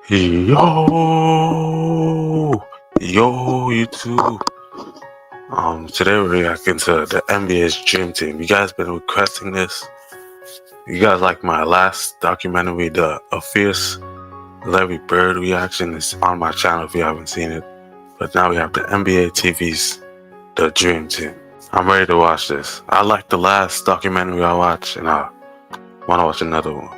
Yo, YouTube. Today we're reacting to the NBA's Dream Team. You guys been requesting this. You guys like my last documentary, A Fierce Larry Bird reaction. Is on my channel if you haven't seen it. But now we have the NBA TV's The Dream Team. I'm ready to watch this. I like the last documentary I watched, and I want to watch another one.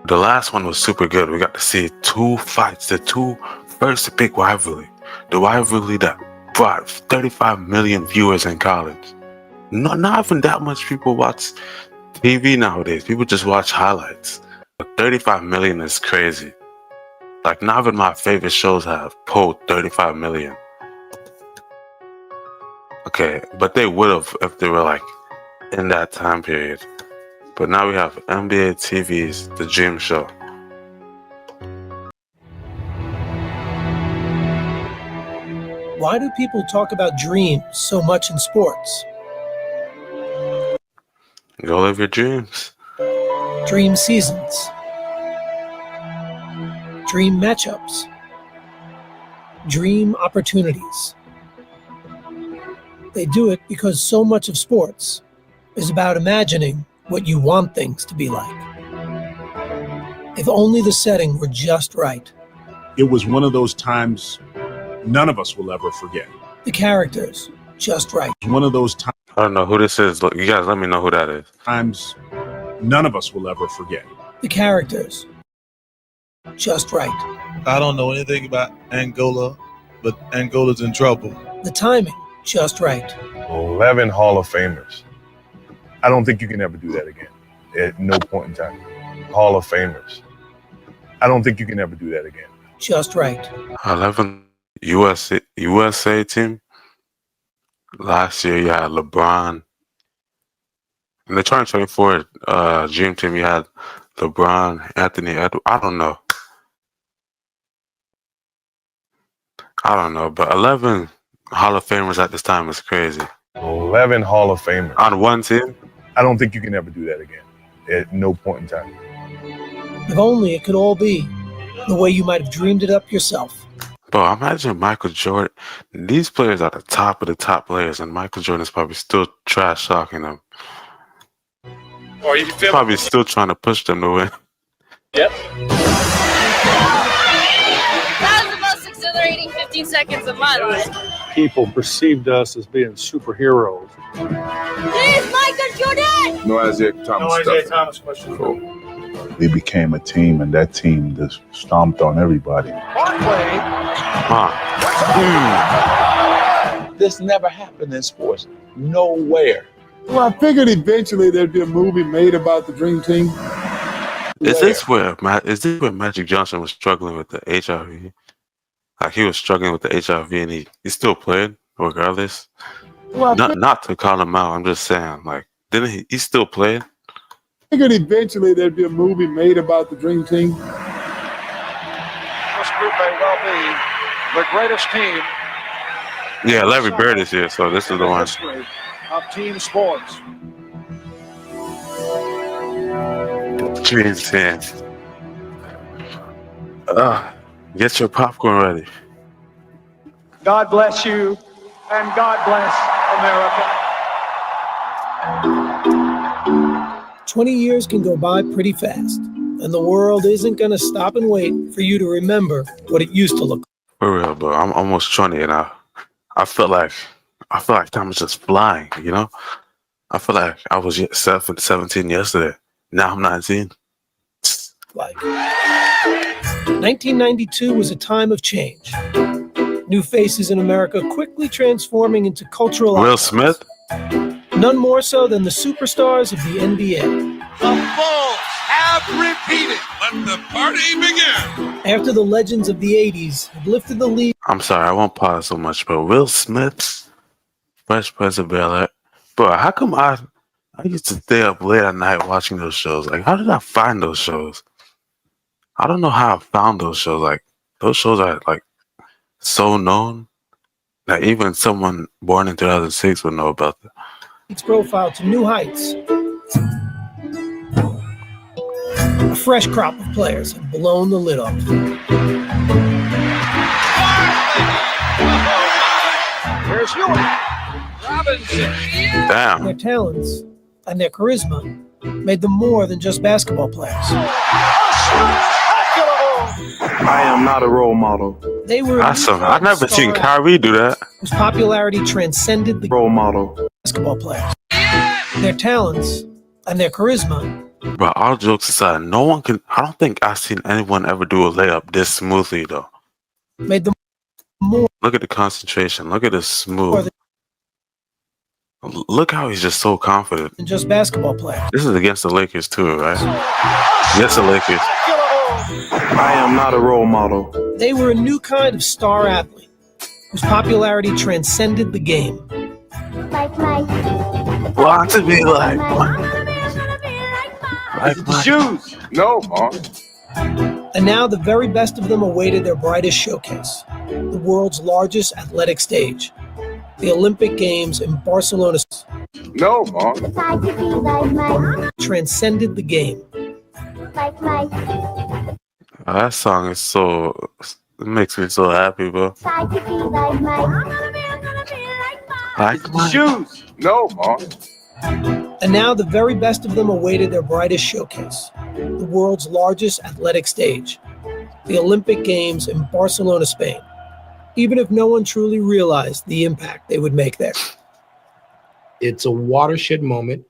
The last one was super good. We got to see two fights, the two first big rivalry. The rivalry that brought 35 million viewers in college. Not even that much people watch TV nowadays. People just watch highlights. But 35 million is crazy. Like, not even my favorite shows have pulled 35 million. Okay, but they would have if they were like in that time period. But now we have NBA TV's The Dream Show. Why do people talk about dreams so much in sports? Go live your dreams. Dream seasons. Dream matchups. Dream opportunities. They do it because so much of sports is about imagining what you want things to be like. If only the setting were just right. It was one of those times none of us will ever forget. The characters just right. One of those times. I don't know who this is. Look, you guys let me know who that is. Times none of us will ever forget. The characters just right. I don't know anything about Angola, but Angola's in trouble. The timing just right. 11 Hall of Famers. I don't think you can ever do that again at no point in time. Hall of Famers. I don't think you can ever do that again. Just right. 11 USA team. Last year you had LeBron. In the 2024 Dream Team you had LeBron, Anthony Edwards. I don't know, but 11 Hall of Famers at this time is crazy. 11 Hall of Famers. On one team? I don't think you can ever do that again at no point in time. If only it could all be the way you might have dreamed it up yourself. Bro, imagine Michael Jordan. These players are the top of the top players, and Michael Jordan is probably still trash talking them. Or you feel Probably still trying to push them to win. Yep. That was the most exhilarating 15 seconds of my life. People perceived us as being superheroes. Please, Michael Jordan! No Isaiah Thomas question. Cool. We became a team, and that team just stomped on everybody. This never happened in sports. Nowhere. Well, I figured eventually there'd be a movie made about the Dream Team. Is this where Magic Johnson was struggling with the HIV? Like, he was struggling with the HIV and he still played regardless? Well, Not to call him out, I'm just saying, like, didn't he still played? I figured eventually there'd be a movie made about the Dream Team. This group may well be the greatest team. Yeah, Larry Bird is here, so this is the one. History of team sports. Dream Team. Get your popcorn ready. God bless you, and God bless America. 20 years can go by pretty fast, and the world isn't going to stop and wait for you to remember what it used to look like. For real, bro. I'm almost 20 and I feel like time is just flying, you know? I feel like I was 17 yesterday. Now I'm 19. Like 1992 was a time of change. New faces in America quickly transforming into cultural Will icons. Smith? None more so than the superstars of the NBA. The Bulls have repeated. Let the party begin. After the legends of the 80s had lifted the league. I'm sorry, I won't pause so much, but Will Smith, Fresh Prince of Bel-Air. Bro, how come I used to stay up late at night watching those shows? Like, how did I find those shows? I don't know how I found those shows. Like, those shows are, like, so known that even someone born in 2006 would know about them. Its profile to new heights. A fresh crop of players have blown the lid off. Here's Ewing. Robinson. Damn. Their talents and their charisma made them more than just basketball players. I am not a role model. They were Awesome. I've never seen Kyrie do that. whose popularity transcended the Role model. basketball players. Their talents and their charisma But all jokes aside, no one can. I don't think I've seen anyone ever do a layup this smoothly, though. made them more Look at the concentration. Look at the smooth. Look how he's just so confident. than just basketball players. This is against the Lakers, too, right? Against the Lakers. I am not a role model. They were a new kind of star athlete whose popularity transcended the game. Want to be like The shoes. No, Mom. And now the very best of them awaited their brightest showcase, the world's largest athletic stage, the Olympic Games in Barcelona. No, Mom. Transcended the game. That song is so. It makes me so happy, bro. Like The shoes. No, Mom. And now the very best of them awaited their brightest showcase, the world's largest athletic stage, the Olympic Games in Barcelona, Spain, even if no one truly realized the impact they would make there. It's a watershed moment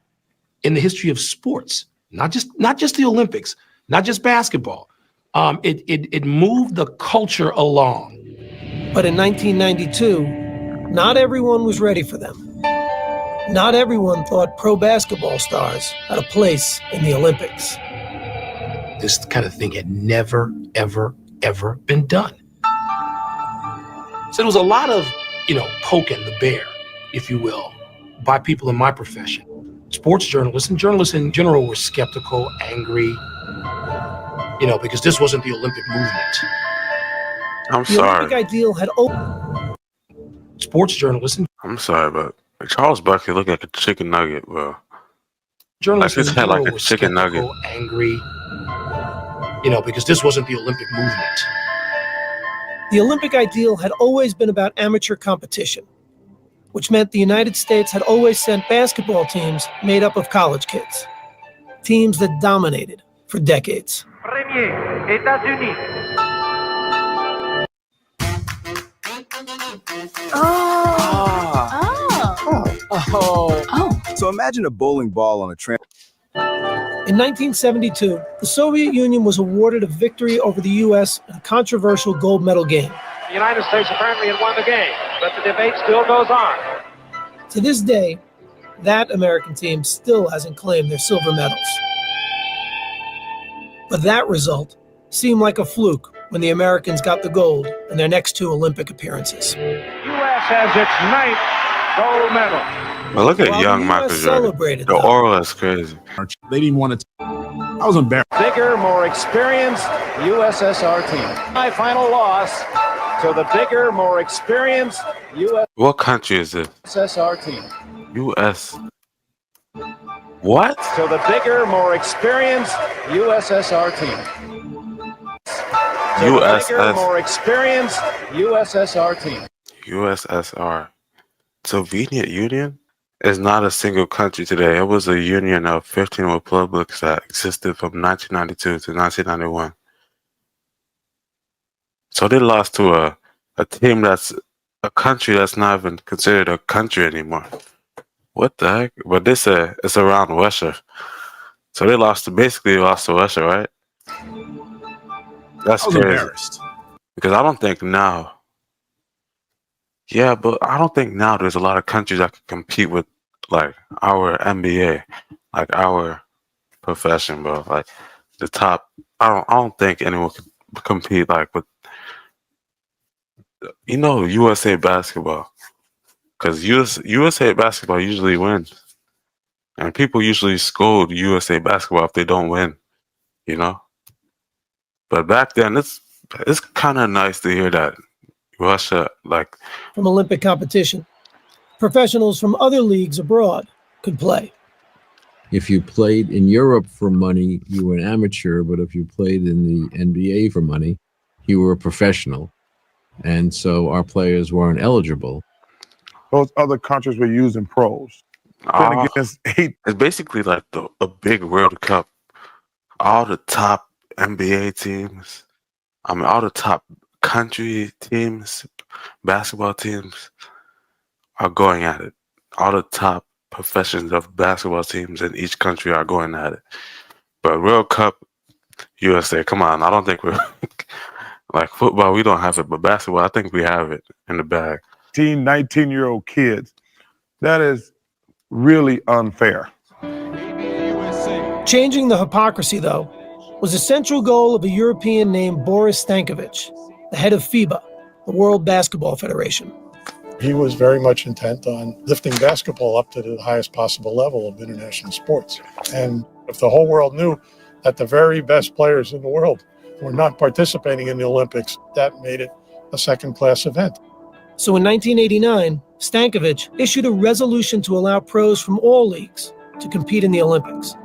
in the history of sports, not just the Olympics, not just basketball. It moved the culture along. But in 1992, not everyone was ready for them. Not everyone thought pro basketball stars had a place in the Olympics. This kind of thing had never, ever, ever been done. So there was a lot of, poking the bear, if you will, by people in my profession. Sports journalists and journalists in general were skeptical, angry, because this wasn't the Olympic movement. I'm The sorry. Olympic ideal had opened. Sports journalists and I'm sorry, but Charles Barkley looked like a chicken nugget, bro. journalists Like his in head like general a were chicken skeptical, angry, because this wasn't the Olympic movement. The Olympic ideal had always been about amateur competition, which meant the United States had always sent basketball teams made up of college kids, teams that dominated for decades. So imagine a bowling ball on a trampoline. In 1972, the Soviet Union was awarded a victory over the U.S. in a controversial gold medal game. The United States apparently had won the game, but the debate still goes on. To this day, that American team still hasn't claimed their silver medals. But that result seemed like a fluke when the Americans got the gold in their next two Olympic appearances. U.S. has its 9th gold medal. But look at While young the Michael US Jordan. celebrated, The though, oral is crazy. They didn't want to. I was embarrassed. Bigger, more experienced USSR team. My final loss to the bigger, more experienced What country is it? USSR team. U.S. What? To the bigger, more experienced USSR team. To the bigger, USS. more experienced USSR team. USSR. Soviet Union is not a single country today. It was a union of 15 republics that existed from 1992 to 1991. So they lost to a team that's a country that's not even considered a country anymore. What the heck? But this it's around Russia. So they basically lost to Russia, right? That's I was crazy. embarrassed. Because I don't think now. Yeah, but I don't think now there's a lot of countries that can compete with like our NBA, like our profession, bro. Like the top. I don't think anyone can compete like with USA basketball. Because USA basketball usually wins. And people usually scold USA basketball if they don't win, But back then, it's kind of nice to hear that Russia, like, from Olympic competition, professionals from other leagues abroad could play. If you played in Europe for money, you were an amateur, but if you played in the NBA for money, you were a professional. And so our players weren't eligible. Those other countries were using pros. Playing against 8. It's basically like a big World Cup. All the top NBA teams, all the top country teams, basketball teams are going at it. All the top professions of basketball teams in each country are going at it. But World Cup, USA, come on. I don't think we're like football. We don't have it, but basketball, I think we have it in the bag. 19-year-old kids. That is really unfair. Changing the hypocrisy, though, was a central goal of a European named Boris Stankovic, the head of FIBA, the World Basketball Federation. He was very much intent on lifting basketball up to the highest possible level of international sports. And if the whole world knew that the very best players in the world were not participating in the Olympics, that made it a second-class event. So in 1989, Stankovic issued a resolution to allow pros from all leagues to compete in the Olympics.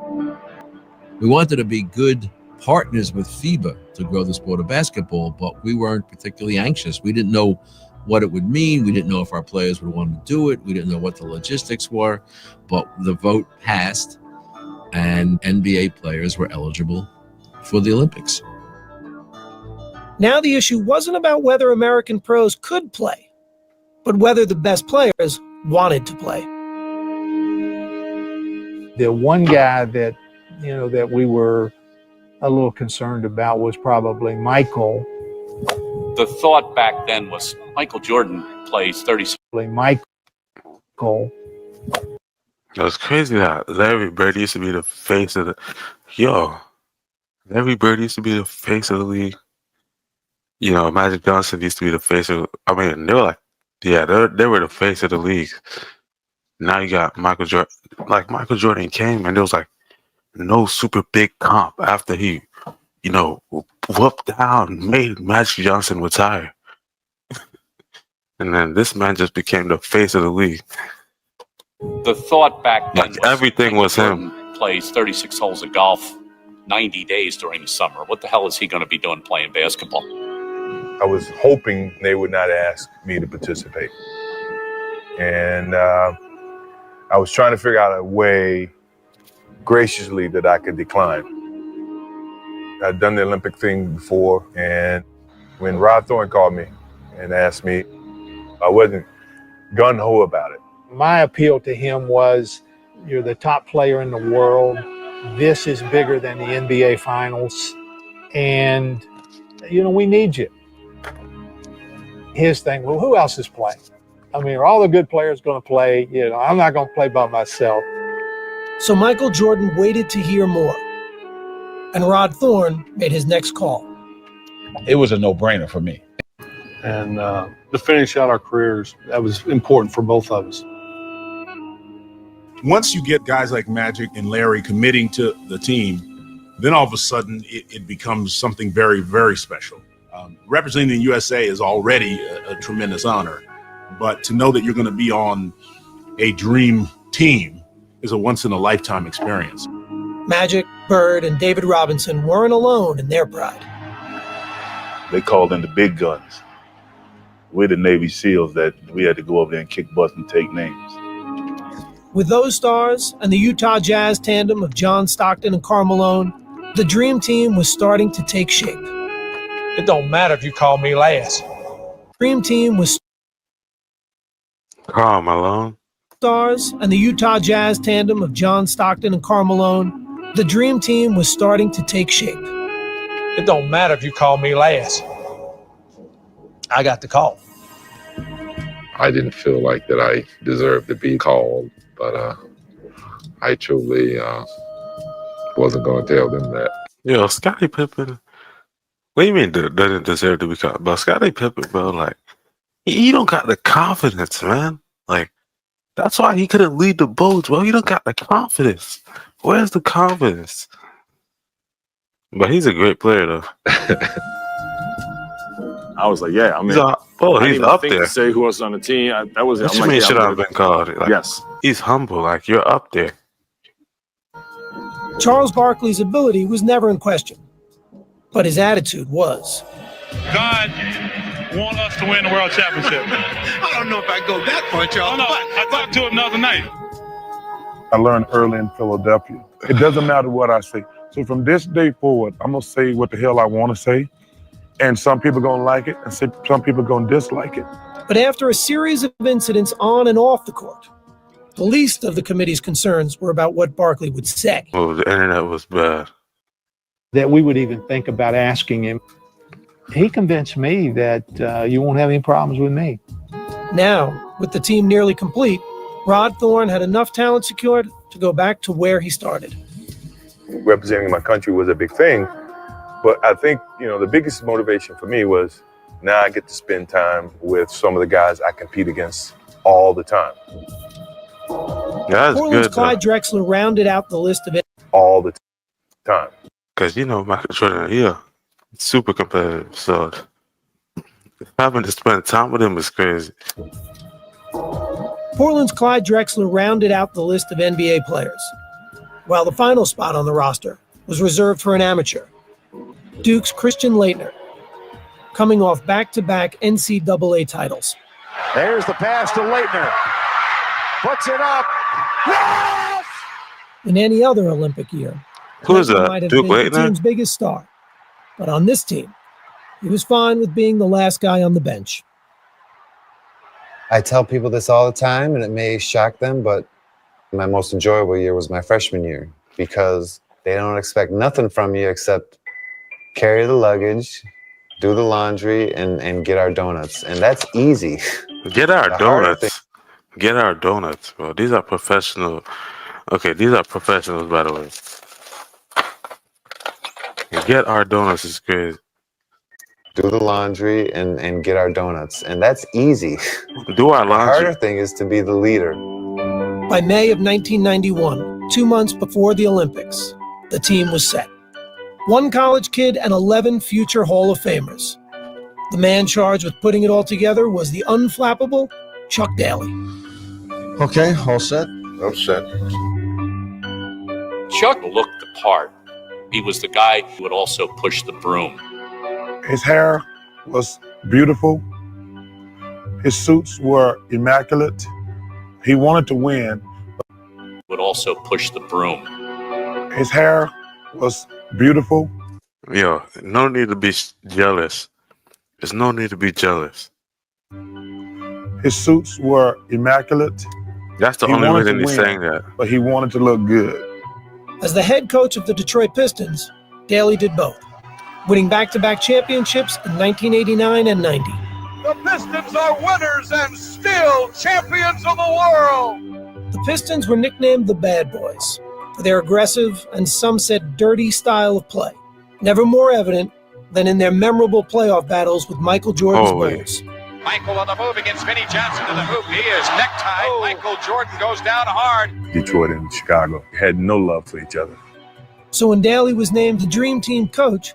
We wanted to be good partners with FIBA to grow the sport of basketball, but we weren't particularly anxious. We didn't know what it would mean. We didn't know if our players would want to do it. We didn't know what the logistics were, but the vote passed and NBA players were eligible for the Olympics. Now the issue wasn't about whether American pros could play, but whether the best players wanted to play. The one guy that, that we were a little concerned about was probably Michael. The thought back then was Michael Jordan plays 36. Michael. It's crazy that Larry Bird used to be the face of the... Larry Bird used to be the face of the league. Magic Johnson used to be the face of... they were like... Yeah, they were the face of the league. Now you got Michael Jordan. Like, Michael Jordan came and there was, like, no super big comp after he, whooped down, made Magic Johnson retire. And then this man just became the face of the league. The thought back then was everything was him. Plays 36 holes of golf 90 days during the summer. What the hell is he going to be doing playing basketball? I was hoping they would not ask me to participate. And I was trying to figure out a way graciously that I could decline. I'd done the Olympic thing before, and when Rod Thorne called me and asked me, I wasn't gung-ho about it. My appeal to him was, you're the top player in the world. This is bigger than the NBA Finals. And, we need you. His thing, well, who else is playing? Are all the good players going to play? I'm not going to play by myself. So Michael Jordan waited to hear more. And Rod Thorne made his next call. It was a no-brainer for me. And to finish out our careers, that was important for both of us. Once you get guys like Magic and Larry committing to the team, then all of a sudden it becomes something very, very special. Representing the USA is already a tremendous honor, but to know that you're going to be on a dream team is a once-in-a-lifetime experience. Magic, Bird, and David Robinson weren't alone in their pride. They called in the big guns. We're the Navy SEALs that we had to go over there and kick butts and take names. With those stars and the Utah Jazz tandem of John Stockton and Karl Malone, the dream team was starting to take shape. It don't matter if you call me last. Dream team was Karl Malone. Stars and the Utah Jazz tandem of John Stockton and Karl Malone, the dream team was starting to take shape. It don't matter if you call me last. I got the call. I didn't feel like that I deserved to be called, but I truly wasn't going to tell them that. Scottie Pippen. What do you mean doesn't deserve to be called? But Scottie Pippen, bro, like, he don't got the confidence, man. Like, that's why he couldn't lead the Bulls, bro. He don't got the confidence. Where's the confidence? But he's a great player, though. I was like, yeah, he's up there. To say who else on the team. What you mean should have been called? Like, yes. He's humble. Like, you're up there. Charles Barkley's ability was never in question, but his attitude was. God want us to win the world championship. I don't know if I go that far, Charles. No, I talked to him the other night. I learned early in Philadelphia. It doesn't matter what I say. So from this day forward, I'm going to say what the hell I want to say. And some people are going to like it, and some people are going to dislike it. But after a series of incidents on and off the court, the least of the committee's concerns were about what Barkley would say. Oh, the internet was bad. That we would even think about asking him. He convinced me that you won't have any problems with me. Now, with the team nearly complete, Rod Thorne had enough talent secured to go back to where he started. Representing my country was a big thing, but I think, the biggest motivation for me was now I get to spend time with some of the guys I compete against all the time. Yeah, that's Portland's good, Clyde Drexler rounded out the list of it. All the time. Because, Michael Jordan, super competitive. So having to spend time with him is crazy. Portland's Clyde Drexler rounded out the list of NBA players, while the final spot on the roster was reserved for an amateur, Duke's Christian Laettner, coming off back-to-back NCAA titles. There's the pass to Laettner. Puts it up. Yes! In any other Olympic year, Who is Laettner that? might have Duke been the Laettner? team's biggest star. But on this team, he was fine with being the last guy on the bench. I tell people this all the time, and it may shock them, but my most enjoyable year was my freshman year because they don't expect nothing from you except carry the luggage, do the laundry, and get our donuts. And that's easy. Get our The harder donuts. Get our donuts, bro. These are professional. Okay, these are professionals, by the way. Get our donuts is crazy. Do the laundry and get our donuts. And that's easy. Do our The laundry. harder thing is to be the leader. By May of 1991, 2 months before the Olympics, the team was set. One college kid and 11 future Hall of Famers. The man charged with putting it all together was the unflappable Chuck Daly. Okay, all set? I'm set. Chuck looked the part. He was the guy who would also push the broom. His hair was beautiful. His suits were immaculate. He wanted to win. Would also push the broom. His hair was beautiful. Yo, no need to be jealous. There's no need to be jealous. His suits were immaculate. That's the He only wanted reason to he's win, saying that. But he wanted to look good. As the head coach of the Detroit Pistons, Daly did both, winning back-to-back championships in 1989 and 90. The Pistons are winners and still champions of the world. The Pistons were nicknamed the Bad Boys for their aggressive and some said dirty style of play, never more evident than in their memorable playoff battles with Michael Jordan's Bulls. Michael on the move against Vinnie Johnson to the hoop. He is necktied. Michael Jordan goes down hard. Detroit and Chicago had no love for each other. So when Daly was named the Dream Team coach,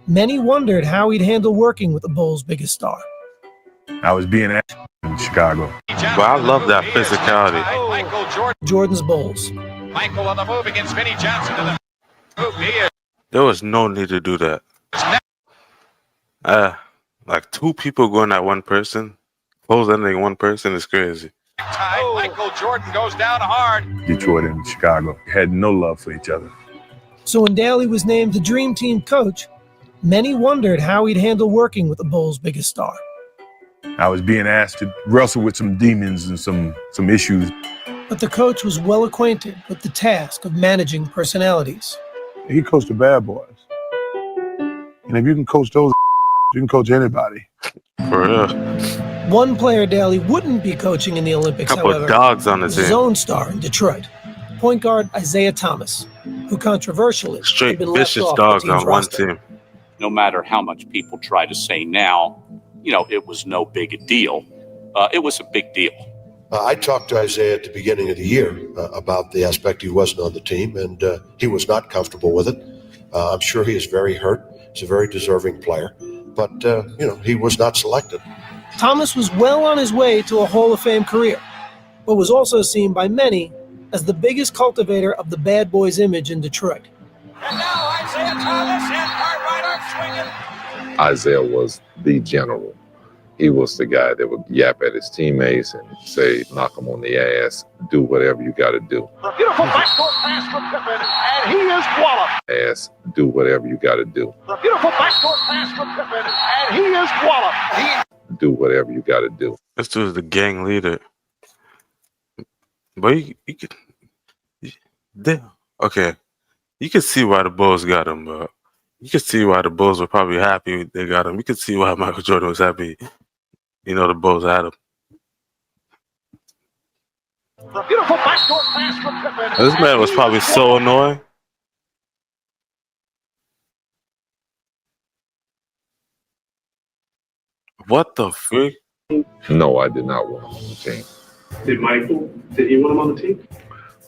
many wondered how he'd handle working with the Bulls' biggest star. I was being asked in Chicago. But I love that physicality. Michael Jordan's Bulls. Michael on the move against Vinnie Johnson to the hoop. He is There was no need to do that. Like two people going at one person, close-ending one person is crazy. necktied. Michael Jordan goes down hard. Detroit and Chicago had no love for each other. So when Daly was named the Dream Team coach, many wondered how he'd handle working with the Bulls' biggest star. I was being asked to wrestle with some demons and some issues. But the coach was well acquainted with the task of managing personalities. He coached the bad boys. And if you can coach those, you can coach anybody. For real. One player Daly wouldn't be coaching in the Olympics, Couple however, of dogs on the was his team. own star in Detroit, point guard Isaiah Thomas, who controversially had Straight been left vicious off the dogs team's on one roster. team. No matter how much people try to say now, it was no big a deal. It was a big deal. I talked to Isaiah at the beginning of the year about the aspect he wasn't on the team, and he was not comfortable with it. I'm sure he is very hurt. He's a very deserving player, but he was not selected. Thomas was well on his way to a Hall of Fame career, but was also seen by many as the biggest cultivator of the bad boys image in Detroit. And now Isaiah Thomas and Cartwright are swinging. Isaiah was the general. He was the guy that would yap at his teammates and say, knock them on the ass, do whatever you got to do. A beautiful backdoor pass from Pippen, and he is walloped. Ass, do whatever you got to do. A beautiful backdoor pass from Pippen, and he is walloped. Do whatever you got to do. This dude's the gang leader. But okay. You can see why the Bulls got him, but you can see why the Bulls were probably happy they got him. You can see why Michael Jordan was happy. The Bulls had him. A beautiful backdoor pass from Pippen. This man was probably so annoying. What the freak? No, I did not want him on the team. Did you want him on the team?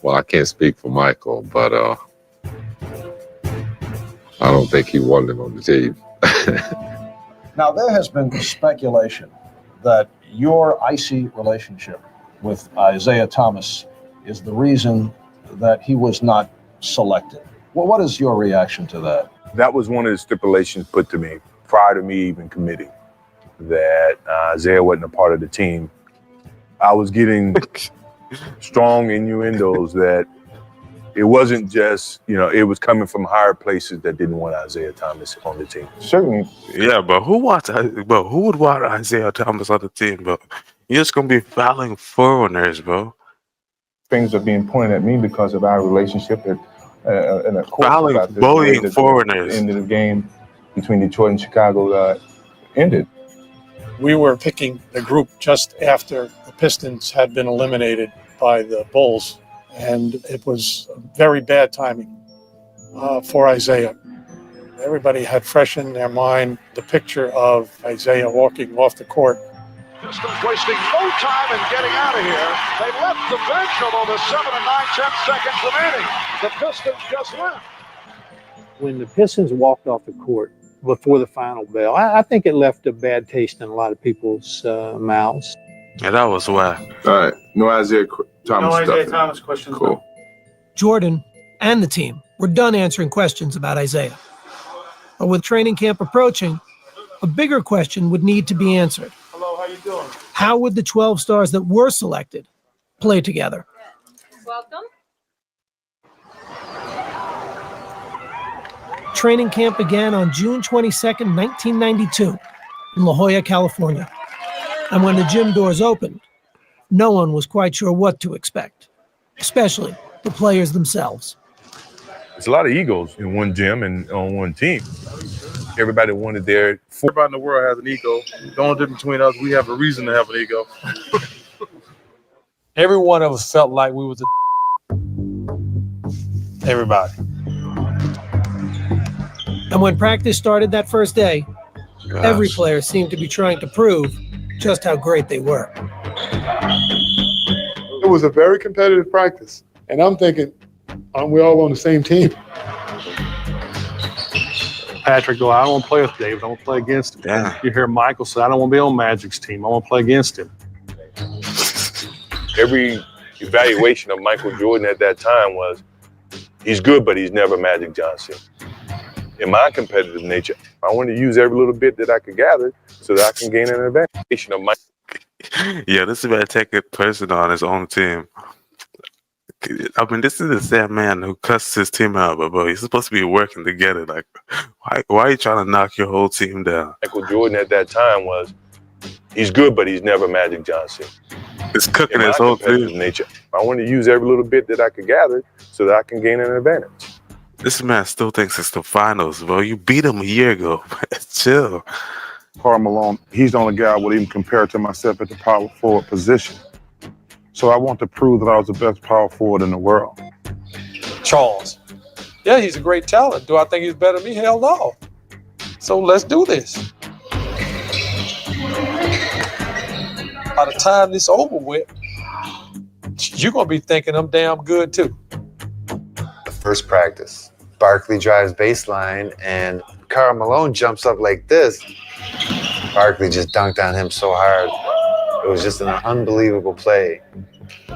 Well, I can't speak for Michael, but I don't think he wanted him on the team. Now, there has been speculation that your icy relationship with Isaiah Thomas is the reason that he was not selected. Well, what is your reaction to that? That was one of the stipulations put to me prior to me even committing, that Isaiah wasn't a part of the team. I was getting strong innuendos that it wasn't just, it was coming from higher places that didn't want Isaiah Thomas on the team. Certainly. Yeah, but who would want Isaiah Thomas on the team, bro? You're just gonna be fouling foreigners, bro. Things are being pointed at me because of our relationship and of course fouling, about the bullying way that foreigners. The end of the game between Detroit and Chicago ended. We were picking the group just after the Pistons had been eliminated by the Bulls, and it was very bad timing for Isaiah. Everybody had fresh in their mind the picture of Isaiah walking off the court. Pistons wasting no time in getting out of here. They left the bench, although there's 7 and 9 seconds remaining. The Pistons just left. When the Pistons walked off the court before the final bell, I think it left a bad taste in a lot of people's mouths. Yeah, that was whack. All right, no Isaiah Thomas. No Isaiah Thomas questions. Cool. Jordan and the team were done answering questions about Isaiah. But with training camp approaching, a bigger question would need to be answered. Hello, how you doing? How would the 12 stars that were selected play together? Welcome. Training camp began on June 22nd, 1992, in La Jolla, California. And when the gym doors opened, no one was quite sure what to expect, especially the players themselves. There's a lot of egos in one gym and on one team. Everybody wanted their... Everybody in the world has an ego. The only difference between us, we have a reason to have an ego. Every one of us felt like we was everybody. And when practice started that first day, every player seemed to be trying to prove just how great they were. It was a very competitive practice, and I'm thinking, aren't we all on the same team? Patrick go, I don't want to play with David. I want to play against him. Yeah. You hear Michael say, I don't want to be on Magic's team. I want to play against him. Every evaluation of Michael Jordan at that time was, he's good, but he's never Magic Johnson. In my competitive nature, I want to use every little bit that I could gather so that I can gain an advantage. Yeah, this man taking person on his own team. I mean, this is the same man who cusses his team out, but bro, he's supposed to be working together. Like, why are you trying to knock your whole team down? Michael Jordan at that time was, he's good, but he's never Magic Johnson. It's cooking In his my whole competitive team. nature, I want to use every little bit that I could gather so that I can gain an advantage. This man still thinks it's the finals, bro. You beat him a year ago. Chill. Karl Malone, he's the only guy I would even compare to myself at the power forward position. So I want to prove that I was the best power forward in the world. Charles. Yeah, he's a great talent. Do I think he's better than me? Hell no. So let's do this. By the time this over with, you're going to be thinking I'm damn good too. The first practice, Barkley drives baseline and Karl Malone jumps up like this. Barkley just dunked on him so hard. It was just an unbelievable play.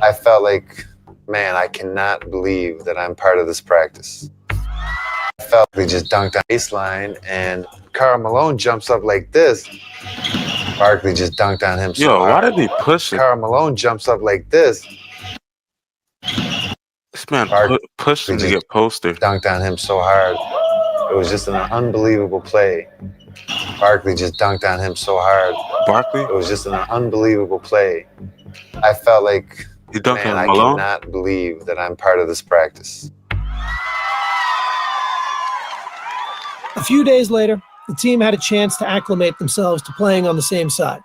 I felt like man, I cannot believe that I'm part of this practice. I felt we just dunked on baseline, and Karl Malone jumps up like this. Barkley just dunked on him so Yo, why hard. did he push it? Karl Malone jumps up like this. This man pushed him to just get posted. Dunked on him so hard. It was just an unbelievable play. Barkley just dunked on him so hard. Barkley? It was just an unbelievable play. I felt like, You dunked man, on I Malone? cannot believe that I'm part of this practice. A few days later, the team had a chance to acclimate themselves to playing on the same side.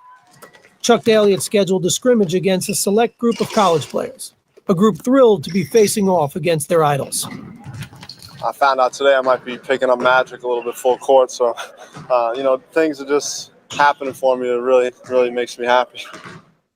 Chuck Daly had scheduled a scrimmage against a select group of college players, a group thrilled to be facing off against their idols. I found out today I might be picking up Magic a little bit full court, so things are just happening for me. It really makes me happy.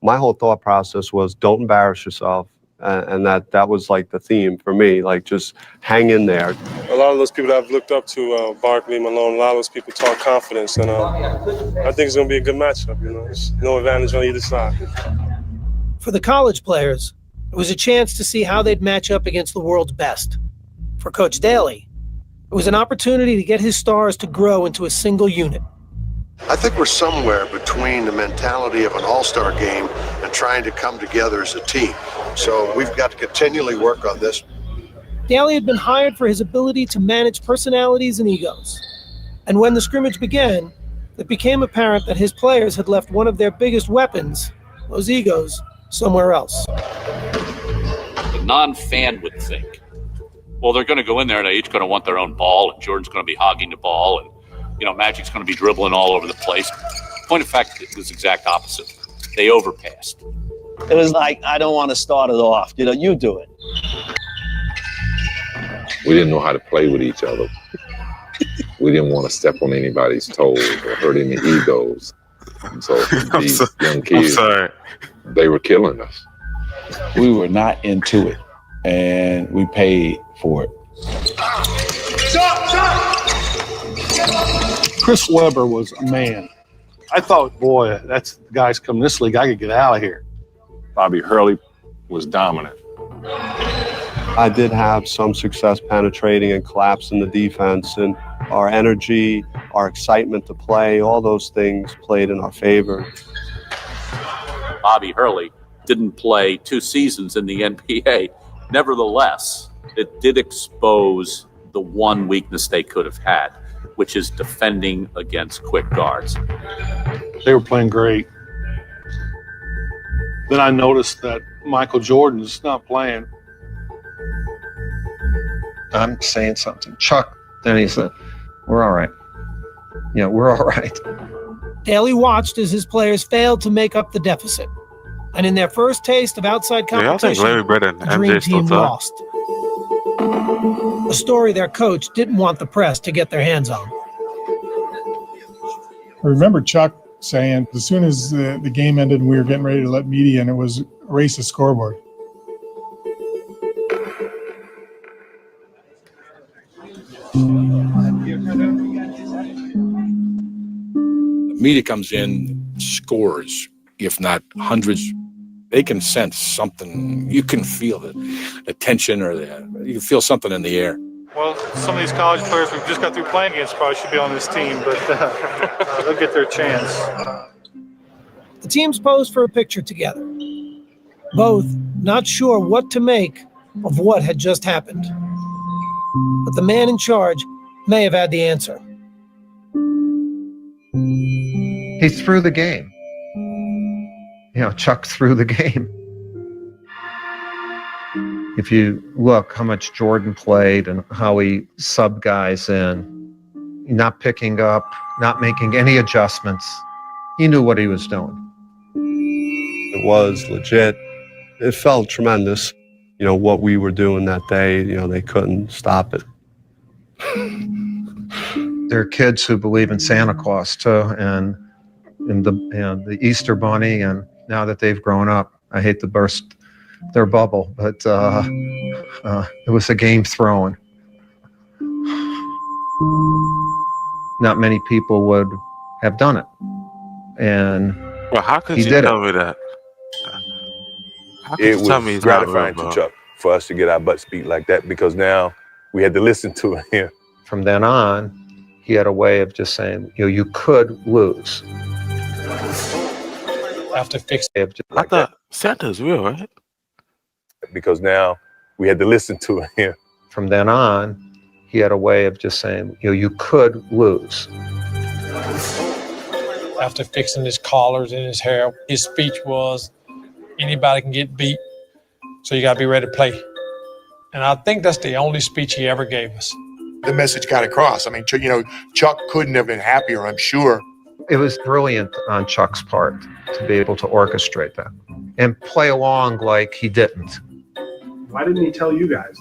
My whole thought process was don't embarrass yourself, and that was like the theme for me, like just hang in there. A lot of those people that I've looked up to, Barkley, Malone, a lot of those people talk confidence, and I think it's going to be a good matchup. There's no advantage on either side. For the college players, it was a chance to see how they'd match up against the world's best. For Coach Daly, it was an opportunity to get his stars to grow into a single unit. I think we're somewhere between the mentality of an all-star game and trying to come together as a team. So we've got to continually work on this. Daly had been hired for his ability to manage personalities and egos. And when the scrimmage began, it became apparent that his players had left one of their biggest weapons, those egos, somewhere else. The non-fan would think, well, they're going to go in there and they're each going to want their own ball, and Jordan's going to be hogging the ball, and Magic's going to be dribbling all over the place. Point of fact, it was the exact opposite. They overpassed. It was like, I don't want to start it off. You do it. We didn't know how to play with each other. We didn't want to step on anybody's toes or hurt any egos. And so these young kids, they were killing us. We were not into it, and we paid for it. Chris Webber was a man. I thought, boy, that's the guy's coming this league. I could get out of here. Bobby Hurley was dominant. I did have some success penetrating and collapsing the defense, and our energy, our excitement to play, all those things played in our favor. Bobby Hurley didn't play 2 seasons in the NBA. Nevertheless, it did expose the one weakness they could have had, which is defending against quick guards. They were playing great. Then I noticed that Michael Jordan's not playing. I'm saying something. Chuck, then he said, we're all right. Yeah, we're all right. Daly watched as his players failed to make up the deficit. And in their first taste of outside competition, I think Larry Bird and the Dream MJ still Team talk. lost. A story their coach didn't want the press to get their hands on. I remember Chuck saying, as soon as the game ended and we were getting ready to let media in, it was erase the scoreboard. Media comes in, scores, if not hundreds. They can sense something. You can feel the tension, or you can feel something in the air. Well, some of these college players we've just got through playing against probably should be on this team, but they'll get their chance. The teams posed for a picture together, both not sure what to make of what had just happened. But the man in charge may have had the answer. He threw the game. Chuck threw the game. If you look how much Jordan played and how he subbed guys in, not picking up, not making any adjustments, he knew what he was doing. It was legit. It felt tremendous. What we were doing that day, they couldn't stop it. There are kids who believe in Santa Claus too, and in the Easter Bunny, and now that they've grown up, I hate to burst their bubble, but it was a game thrown. Not many people would have done it, and Well, how could he you did tell it. me that? How could It you tell was me he's not gratifying real, to bro? Chuck for us to get our butts beat like that, because now we had to listen to him. From then on, he had a way of just saying, you could lose. After fixing I thought Santa's real, right? Because now we had to listen to him. From then on, he had a way of just saying, you could lose. After fixing his collars and his hair, his speech was, anybody can get beat, so you got to be ready to play. And I think that's the only speech he ever gave us. The message got across. I mean, Chuck couldn't have been happier, I'm sure. It was brilliant on Chuck's part to be able to orchestrate that and play along like he didn't. Why didn't he tell you guys?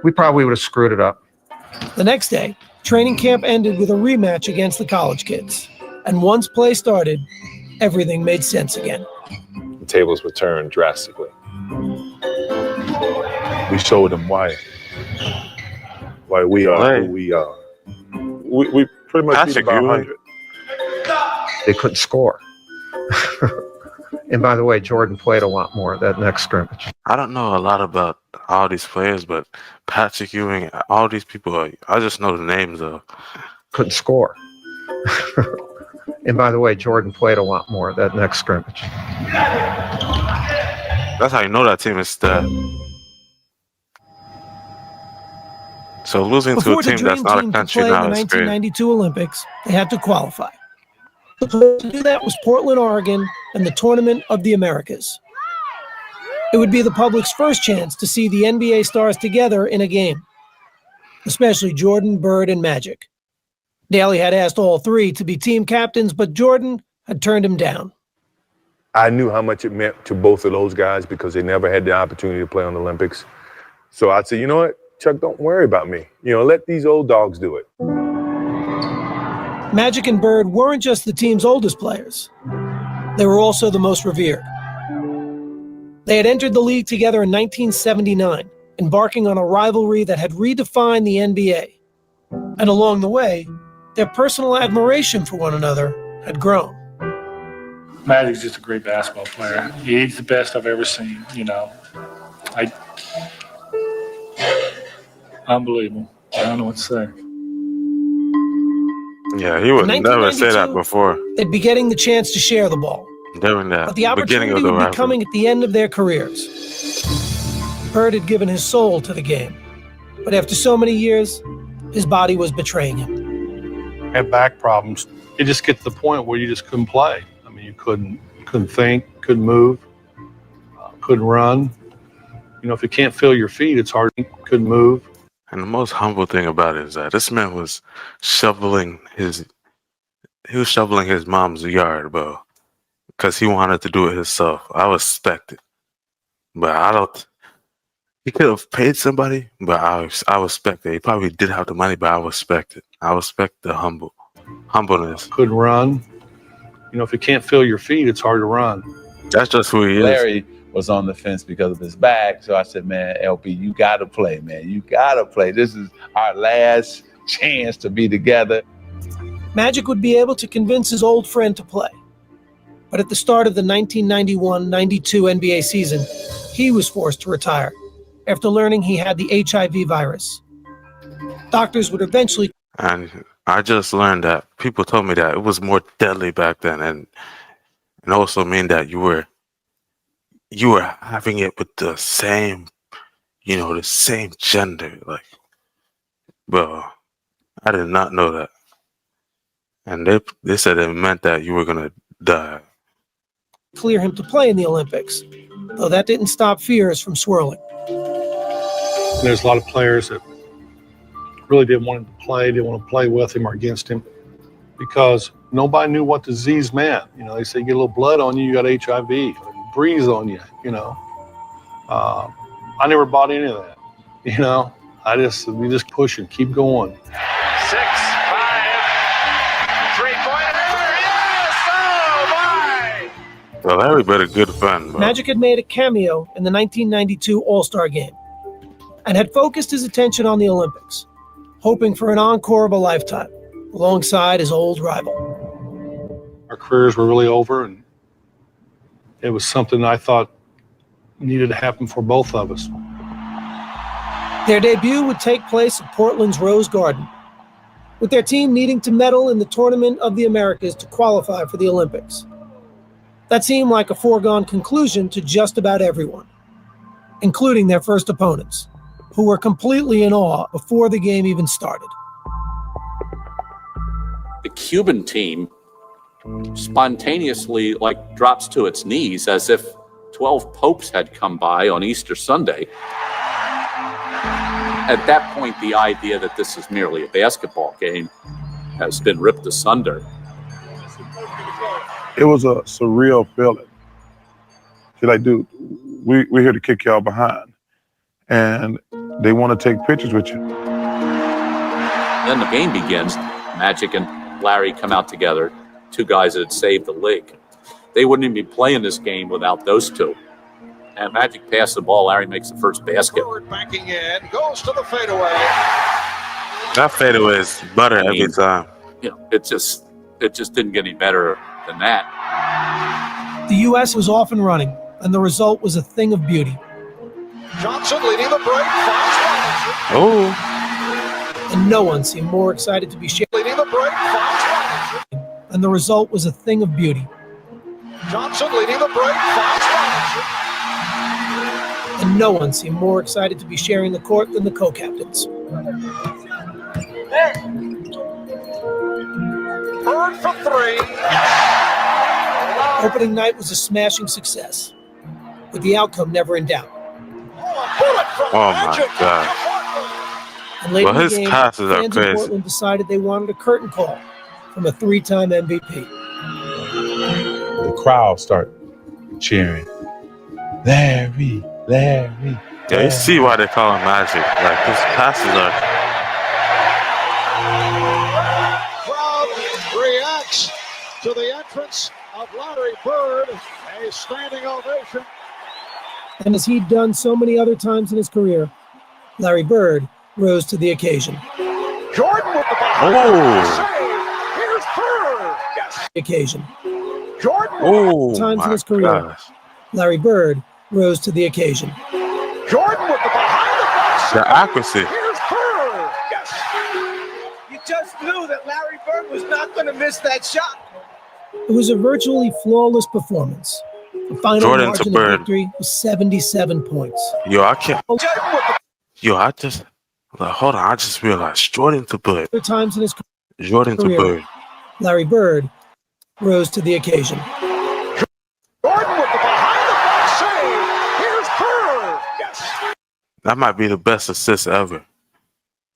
We probably would have screwed it up. The next day, training camp ended with a rematch against the college kids. And once play started, everything made sense again. The tables were turned drastically. We showed them why we are who we are. We pretty much beat about 100. They couldn't score. And by the way, Jordan played a lot more that next scrimmage. I don't know a lot about all these players, but Patrick Ewing, all these people, I just know the names of. Couldn't score. And by the way, Jordan played a lot more that next scrimmage. That's how you know that team is stacked. So losing Before to a team that's not a country play now in the is great. 1992 Olympics, they had to qualify. The place to do that was Portland, Oregon, and the Tournament of the Americas. It would be the public's first chance to see the NBA stars together in a game, especially Jordan, Bird, and Magic. Daly had asked all three to be team captains, but Jordan had turned him down. I knew how much it meant to both of those guys because they never had the opportunity to play on the Olympics. So I'd say, you know what, Chuck, don't worry about me. Let these old dogs do it. Magic and Bird weren't just the team's oldest players. They were also the most revered. They had entered the league together in 1979, embarking on a rivalry that had redefined the NBA. And along the way, their personal admiration for one another had grown. Magic's just a great basketball player. He's the best I've ever seen, Unbelievable. I don't know what to say. Yeah, he would never say that before. They'd be getting the chance to share the ball. During that But the beginning opportunity of the would be rivalry. coming at the end of their careers. Bird had given his soul to the game, but after so many years, his body was betraying him. Had back problems. It just get to the point where you just couldn't play. I mean, you couldn't think, couldn't move, couldn't run. If you can't feel your feet, it's hard. Couldn't move. And the most humble thing about it is that this man was shoveling his mom's yard, bro, because he wanted to do it himself. I respect it, but he could have paid somebody, but I respect it. He probably did have the money, but I respect it. I respect the humbleness. Couldn't run. If you can't feel your feet, it's hard to run. That's just who he is. Larry was on the fence because of his back. So I said, man, LP, you got to play, man. You got to play. This is our last chance to be together. Magic would be able to convince his old friend to play. But at the start of the 1991-92 NBA season, he was forced to retire after learning he had the HIV virus. Doctors would eventually... And I just learned that people told me that it was more deadly back then, and also mean that you were having it with the same, the same gender. Like, bro, I did not know that. And they said it meant that you were gonna die. clear him to play in the Olympics, though that didn't stop fears from swirling. There's a lot of players that really didn't want him to play, didn't want to play with him or against him because nobody knew what disease meant. They say you get a little blood on you, you got HIV, or breeze on you, I never bought any of that, we just push and keep going. 6-5 3-pointer. Yes! Oh, my! Well, Larry been a good friend, bro. Magic had made a cameo in the 1992 All-Star Game and had focused his attention on the Olympics, hoping for an encore of a lifetime alongside his old rival. Our careers were really over, and it was something I thought needed to happen for both of us. Their debut would take place at Portland's Rose Garden, with their team needing to medal in the Tournament of the Americas to qualify for the Olympics. That seemed like a foregone conclusion to just about everyone, including their first opponents, who were completely in awe before the game even started. The Cuban team spontaneously drops to its knees as if 12 popes had come by on Easter Sunday. At that point, the idea that this is merely a basketball game has been ripped asunder. It was a surreal feeling. You're like, dude, we're here to kick y'all behind. And they want to take pictures with you. Then the game begins. Magic and Larry come out together, two guys that had saved the league. They wouldn't even be playing this game without those two. And Magic passed the ball. Larry makes the first basket. Backing in, goes to the fadeaway. That fadeaway is butter every time. You know, it just didn't get any better than that. The U.S. was off and running, and the result was a thing of beauty. Johnson leading the break, finds Robinson. Oh. And no one seemed more excited to be sharing. Leading the break, finds Robinson. And the result was a thing of beauty. Johnson leading the break, finds Robinson. And no one seemed more excited to be sharing the court than the co-captains. Bird for three. Opening night was a smashing success, with the outcome never in doubt. Oh my God. And later Well, in his the game, passes are fans in crazy. Portland decided they wanted a curtain call from a three-time MVP. The crowd start cheering. Larry, Larry. Yeah, you see why they call him Magic. Like, his passes are. Crowd reacts to the entrance of Larry Bird. A standing ovation. And as he'd done so many other times in his career, Larry Bird rose to the occasion. Jordan with the behind save. Here's Bird. Yes. Occasion. Jordan Oh, times in my his career, gosh. Larry Bird rose to the occasion. Jordan with the behind the back The accuracy. Here's Bird. Yes. You just knew that Larry Bird was not going to miss that shot. It was a virtually flawless performance. The final Jordan to margin Bird. of victory was 77 points. Yo, I can't. Yo, I just. Like, hold on, I just realized. Jordan to Bird. Other times in his Jordan to career, Bird. Larry Bird rose to the occasion. Jordan with the behind the back save. Here's Bird. Yes. That might be the best assist ever.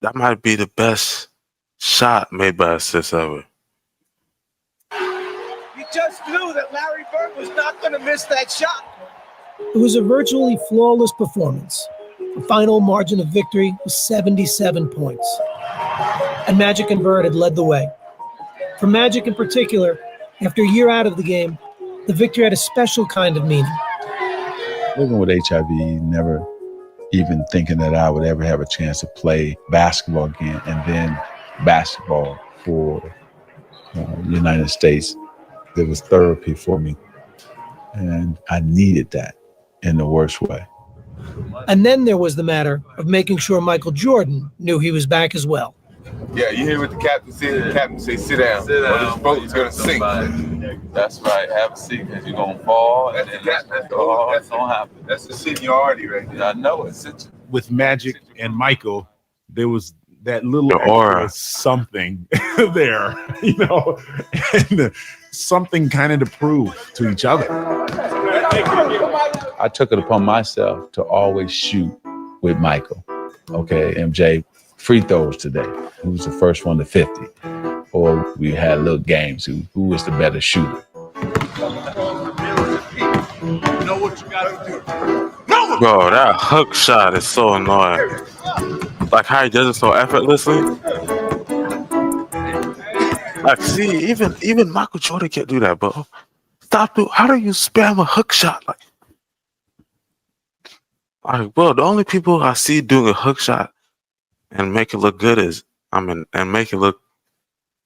That might be the best shot made by assist ever. You just knew that Larry Bird was not going to miss that shot. It was a virtually flawless performance. The final margin of victory was 77 points. And Magic and Bird had led the way. For Magic in particular, after a year out of the game, the victory had a special kind of meaning. Living with HIV, never even thinking that I would ever have a chance to play basketball again, and then basketball for the United States. It was therapy for me, and I needed that in the worst way. And then there was the matter of making sure Michael Jordan knew he was back as well. Yeah, you hear what the captain said? The captain say, sit down, or this boat is going to sink. That's right, have a seat, because you're going to fall, and then that's going to happen. That's the seniority right there. I know it. With Magic and Michael, there was that little aura. Something there, you know, and something kind of to prove to each other. I took it upon myself to always shoot with Michael. Okay, MJ, free throws today. Who was the first one to 50? Or we had little games. Who was the better shooter? You know what you got to do. Bro, that hook shot is so annoying. Like how he does it so effortlessly. Like, see, even Michael Jordan can't do that, bro. Stop it. How do you spam a hook shot? Like, bro, the only people I see doing a hook shot and make it look good and make it look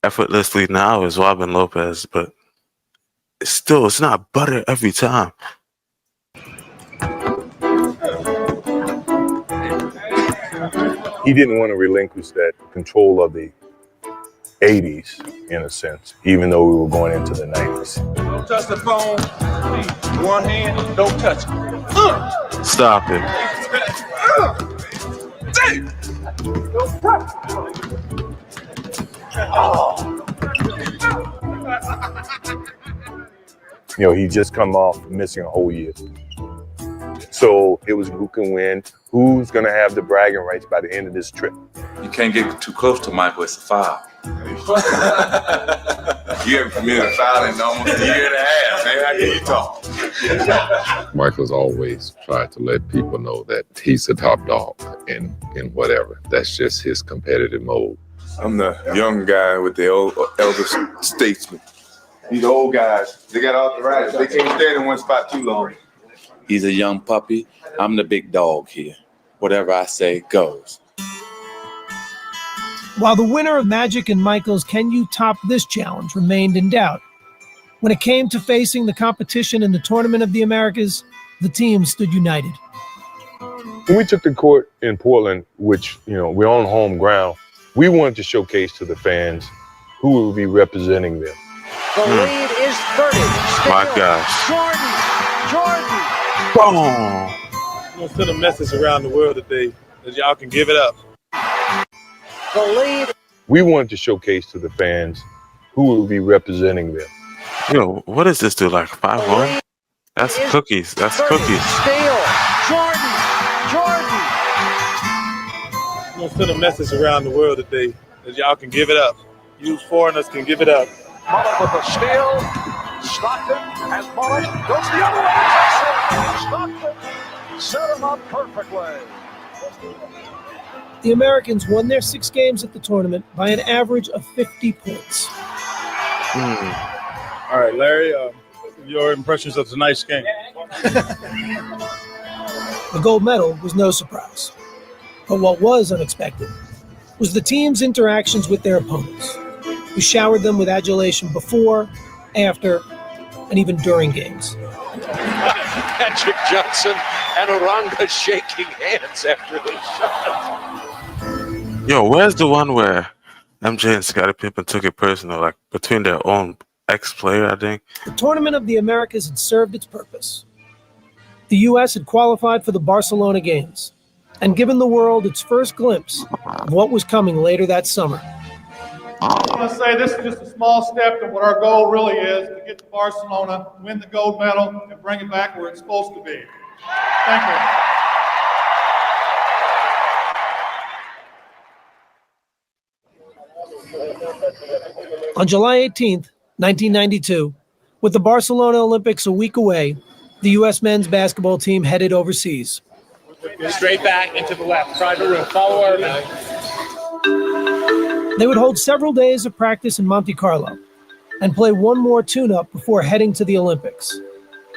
effortlessly now is Robin Lopez, but it's not butter every time. he didn't want to relinquish that control of the 80s, in a sense, even though we were going into the 90s. Don't touch the phone. One hand, don't touch it. Stop it. Don't touch You know, he just come off missing a whole year. So it was who can win, who's going to have the bragging rights by the end of this trip. You can't get too close to Michael, it's a foul. You haven't committed a foul in almost a year and a half, man. How can you talk? Michael's always tried to let people know that he's the top dog in whatever. That's just his competitive mode. I'm the young guy with the elder statesman. These old guys, they got arthritis. They can't stand in one spot too long. He's a young puppy. I'm the big dog here. Whatever I say goes. While the winner of Magic and Michael's "Can You Top This" challenge remained in doubt, when it came to facing the competition in the Tournament of the Americas, the team stood united. When we took the court in Portland, which, you know, we're on home ground, we wanted to showcase to the fans who will be representing them. The lead is 30. My gosh. Jordan. Boom. I'm going to send a message around the world today that y'all can give it up. The lead. We wanted to showcase to the fans who will be representing them. Yo, what does this do? Like 5-1? That's cookies. That's 30. cookies. Steal. Jordan. I'm going to send a message around the world today that y'all can give it up. You foreigners can give it up. Mullet with a steal. Stockton and Mullet goes the other way. Stockton set him up perfectly. The Americans won their 6 games at the tournament by an average of 50 points. All right, Larry, your impressions of tonight's game. The gold medal was no surprise. But what was unexpected was the team's interactions with their opponents, who showered them with adulation before, after, and even during games. Patrick Johnson and Oranga shaking hands after the shot. Yo, where's the one where MJ and Scottie Pippen took it personal, like between their own ex-player, I think? The Tournament of the Americas had served its purpose. The U.S. had qualified for the Barcelona Games and given the world its first glimpse of what was coming later that summer. I want to say this is just a small step to what our goal really is, to get to Barcelona, win the gold medal, and bring it back where it's supposed to be. Thank you. On July 18th, 1992, with the Barcelona Olympics a week away, the U.S. men's basketball team headed overseas. Straight back into the left. Private room. Follow our man. They would hold several days of practice in Monte Carlo and play one more tune-up before heading to the Olympics.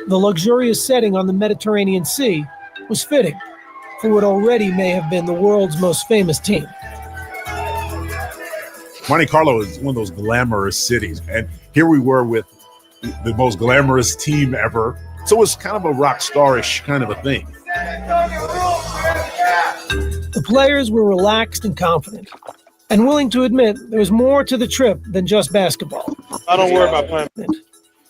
The luxurious setting on the Mediterranean Sea was fitting for what already may have been the world's most famous team. Monte Carlo is one of those glamorous cities, and here we were with the most glamorous team ever. So it's kind of a rock star-ish kind of a thing. The players were relaxed and confident, and willing to admit there was more to the trip than just basketball. I don't worry about playing.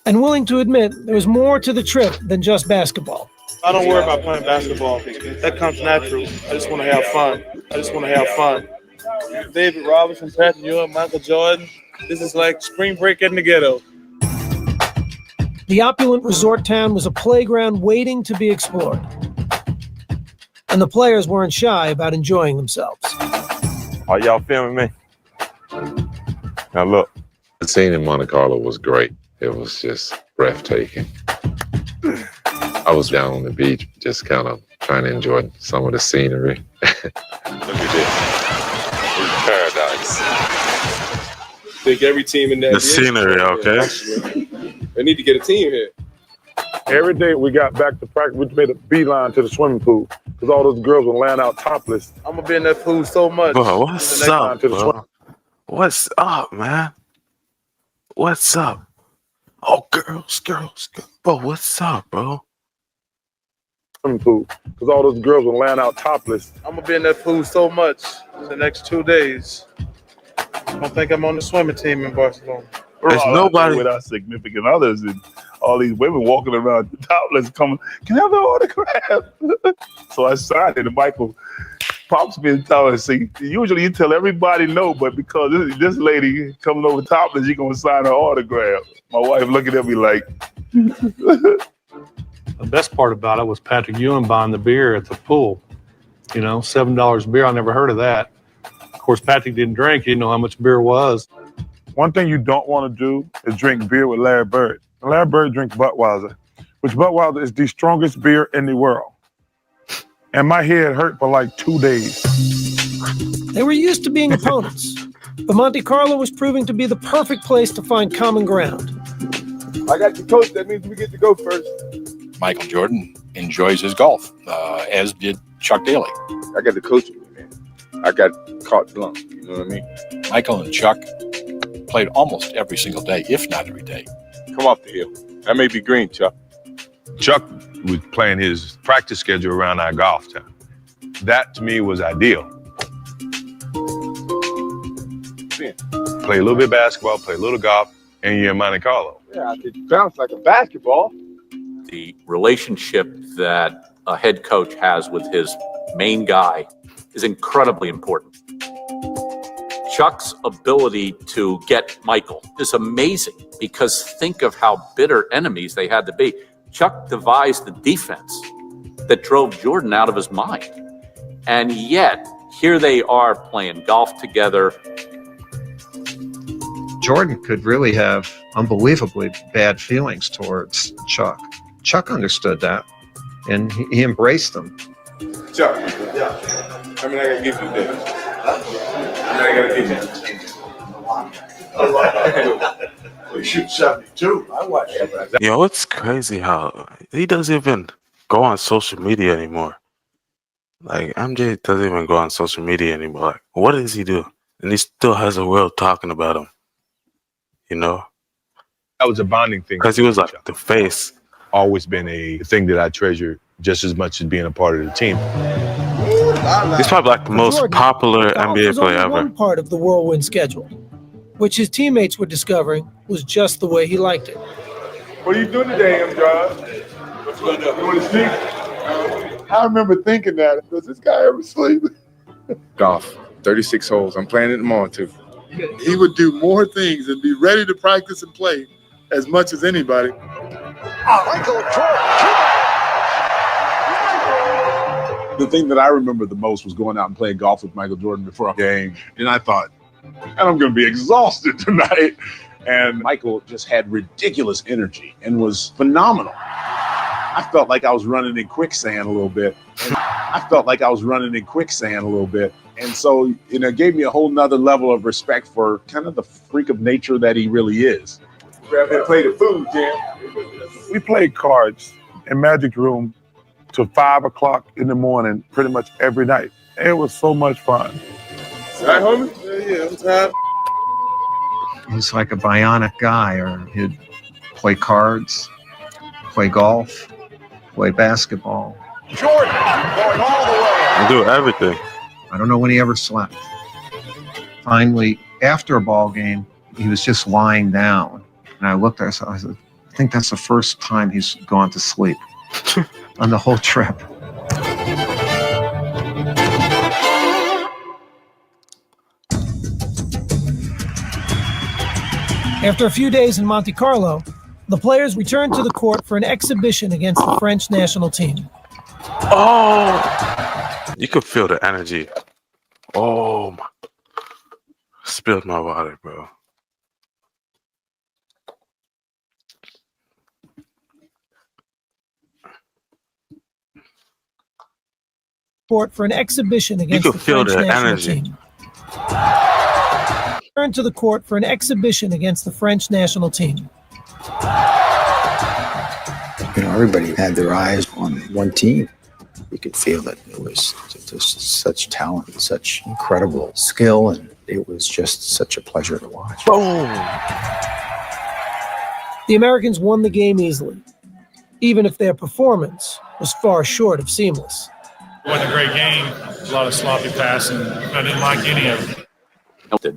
And willing to admit there was more to the trip than just basketball. I don't worry about playing basketball. That comes natural. I just want to have fun. David Robinson, Patrick Ewing, Michael Jordan. This is like spring break in the ghetto. The opulent resort town was a playground waiting to be explored. And the players weren't shy about enjoying themselves. Are y'all filming me? Now look. The scene in Monte Carlo was great. It was just breathtaking. I was down on the beach, just kind of trying to enjoy some of the scenery. Look at this. It's paradise. I think every team in that The scenery, okay. They need to get a team here. Every day we got back to practice, we made a beeline to the swimming pool because all those girls were laying out topless. I'm going to be in that pool so much. Bro, what's up, bro? What's up, man? What's up? Oh, girls. Bro, what's up, bro? Swimming pool because all those girls were laying out topless. I'm going to be in that pool so much. the next 2 days. I don't think I'm on the swimming team in Barcelona. We're There's all out nobody- there with our significant others and all these women walking around topless coming, can I have the autograph? So I signed it and Michael pops me and tells us, see, usually you tell everybody no, but because this lady coming over topless, you're going to sign her autograph. My wife looking at me like. The best part about it was Patrick Ewing buying the beer at the pool. You know, $7 beer. I never heard of that. Of course, Patrick didn't drink. He didn't know how much beer was. One thing you don't want to do is drink beer with Larry Bird. Larry Bird drinks Budweiser, which Budweiser is the strongest beer in the world. And my head hurt for like 2 days. They were used to being opponents, but Monte Carlo was proving to be the perfect place to find common ground. I got the coach. That means we get to go first. Michael Jordan enjoys his golf, as did Chuck Daly. I got the coach with me, man. I got carte blanche. You know what I mean? Michael and Chuck played almost every single day, if not every day. Come off the hill. That may be green, Chuck. Chuck was playing his practice schedule around our golf time. That to me was ideal. Play a little bit of basketball, play a little golf, and you're in Monte Carlo. Yeah, I could bounce like a basketball. The relationship that a head coach has with his main guy is incredibly important. Chuck's ability to get Michael is amazing because think of how bitter enemies they had to be. Chuck devised the defense that drove Jordan out of his mind. And yet, here they are playing golf together. Jordan could really have unbelievably bad feelings towards Chuck. Chuck understood that, and he embraced them. Chuck, yeah. I mean, I gotta give you that. I gotta give you. We shoot 72. I watch that. Yo, it's crazy how he doesn't even go on social media anymore. Like, MJ doesn't even go on social media anymore. Like, what does he do? And he still has a world talking about him. You know? That was a bonding thing. Because he was like the face. Always been a thing that I treasure just as much as being a part of the team. He's probably like the most Jordan, popular golf NBA was player only ever. one part of the whirlwind schedule, which his teammates were discovering was just the way he liked it. What are you doing today, M-Drive? What's going on? You want to sleep? I remember thinking that. Does this guy ever sleep? Golf, 36 holes. I'm playing it tomorrow, too. He would do more things and be ready to practice and play as much as anybody. Michael Jordan. The thing that I remember the most was going out and playing golf with Michael Jordan before a game. And I thought, and I'm going to be exhausted tonight. And Michael just had ridiculous energy and was phenomenal. I felt like I was running in quicksand a little bit. And so, it gave me a whole nother level of respect for kind of the freak of nature that he really is. Grab that plate of food, Jim. We played cards in Magic Room till 5 o'clock in the morning, pretty much every night. It was so much fun. Right, homie? Yeah, I'm tired. He's like a bionic guy, or he'd play cards, play golf, play basketball. Jordan going all the way. He do everything. I don't know when he ever slept. Finally, after a ball game, he was just lying down. And I looked at him, I said, I think that's the first time he's gone to sleep on the whole trip. After a few days in Monte Carlo, the players returned to the court for an exhibition against the French national team. Oh! You could feel the energy. Oh, my. Spilled my water, bro. Court for an exhibition against You the could feel French the national energy. team. Returned to the court for an exhibition against the French national team. Everybody had their eyes on one team. You could feel it. It was just such talent, such incredible skill, and it was just such a pleasure to watch. Boom! The Americans won the game easily, even if their performance was far short of seamless. It wasn't a great game. A lot of sloppy passing. I didn't like any of it.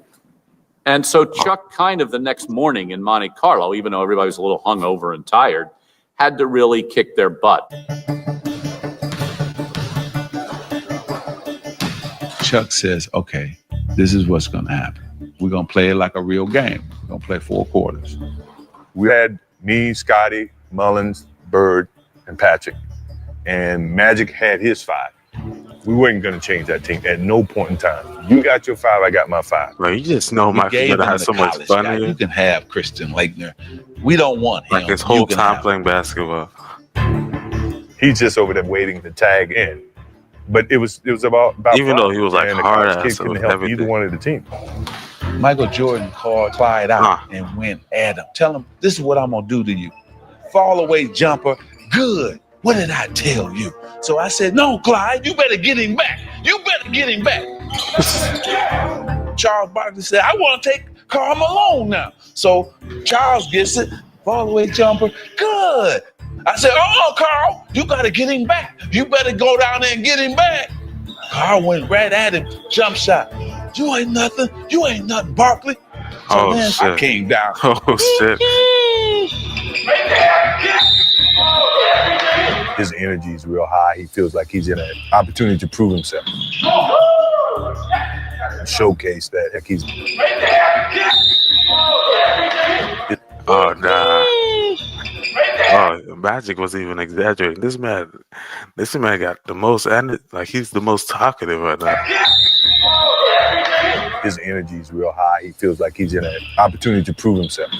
And so Chuck kind of the next morning in Monte Carlo, even though everybody was a little hungover and tired, had to really kick their butt. Chuck says, okay, this is what's going to happen. We're going to play it like a real game. We're going to play 4 quarters. We had me, Scotty, Mullins, Bird, and Patrick. And Magic had his 5. We weren't going to change that team at no point in time. You got your 5, I got my 5. Bro, you just know Michael's going to have so much fun here. You can have Christian Laettner. We don't want him. Like his whole time playing basketball. He's just over there waiting to tag in. But it was about even though he was like hard ass couldn't help either one of the team. Michael Jordan called Clyde out and went at him. Tell him, this is what I'm going to do to you. Fall away jumper. Good. What did I tell you? So I said, no, Clyde, you better get him back. You better get him back. Charles Barkley said, I want to take Karl Malone now. So Charles gets it. Fall away jumper. Good. I said, oh, Carl, you got to get him back. You better go down there and get him back. Carl went right at him. Jump shot. You ain't nothing. You ain't nothing, Barkley. So man, shit. I came down. Oh, shit. His energy is real high. He feels like he's in an opportunity to prove himself. And showcase that like he's... Oh, nah. Oh, Magic wasn't even exaggerating. This man got the most, and like he's the most talkative right now. His energy is real high. He feels like he's in an opportunity to prove himself.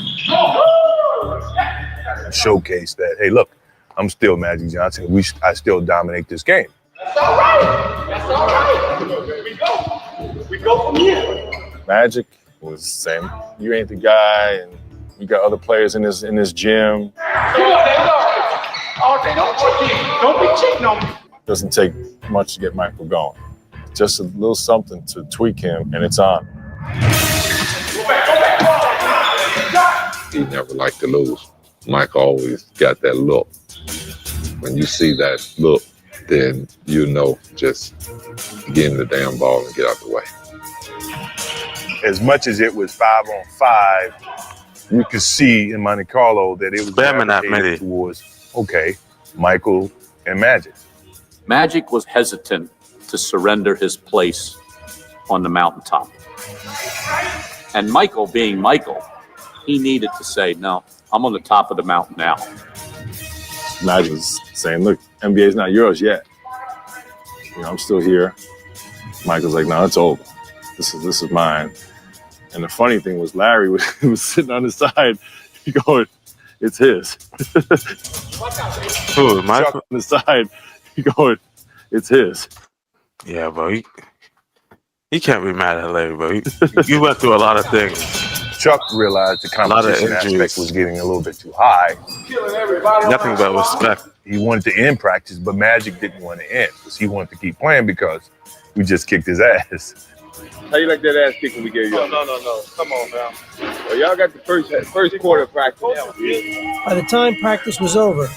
And showcase that, hey, look, I'm still Magic Johnson. I still dominate this game. That's all right. That's all right. We go from here. Magic was saying, you ain't the guy, and we got other players in this gym. Don't be cheating on me. Doesn't take much to get Michael going. Just a little something to tweak him, and it's on. He never liked to lose. Mike always got that look. When you see that look, then you know just get in the damn ball and get out the way. As much as it was 5-on-5, you could see in Monte Carlo that it was gravitated towards, okay, Michael and Magic. Magic was hesitant to surrender his place on the mountaintop. And Michael, being Michael, he needed to say, no, I'm on the top of the mountain now. Magic was saying, look, NBA's not yours yet. I'm still here. Michael's like, no, it's over. This is mine. And the funny thing was Larry was sitting on the side going, it's his. Who, Michael? Chuck on the side going, it's his. Yeah, bro. He can't be mad at Larry, bro. He went through a lot of things. Chuck realized the competition aspect was getting a little bit too high. Nothing but respect. He wanted to end practice, but Magic didn't want to end because he wanted to keep playing because we just kicked his ass. How you like that ass kicking we gave you? No. Come on, man. Well, y'all got the first quarter of practice. By the time practice was over,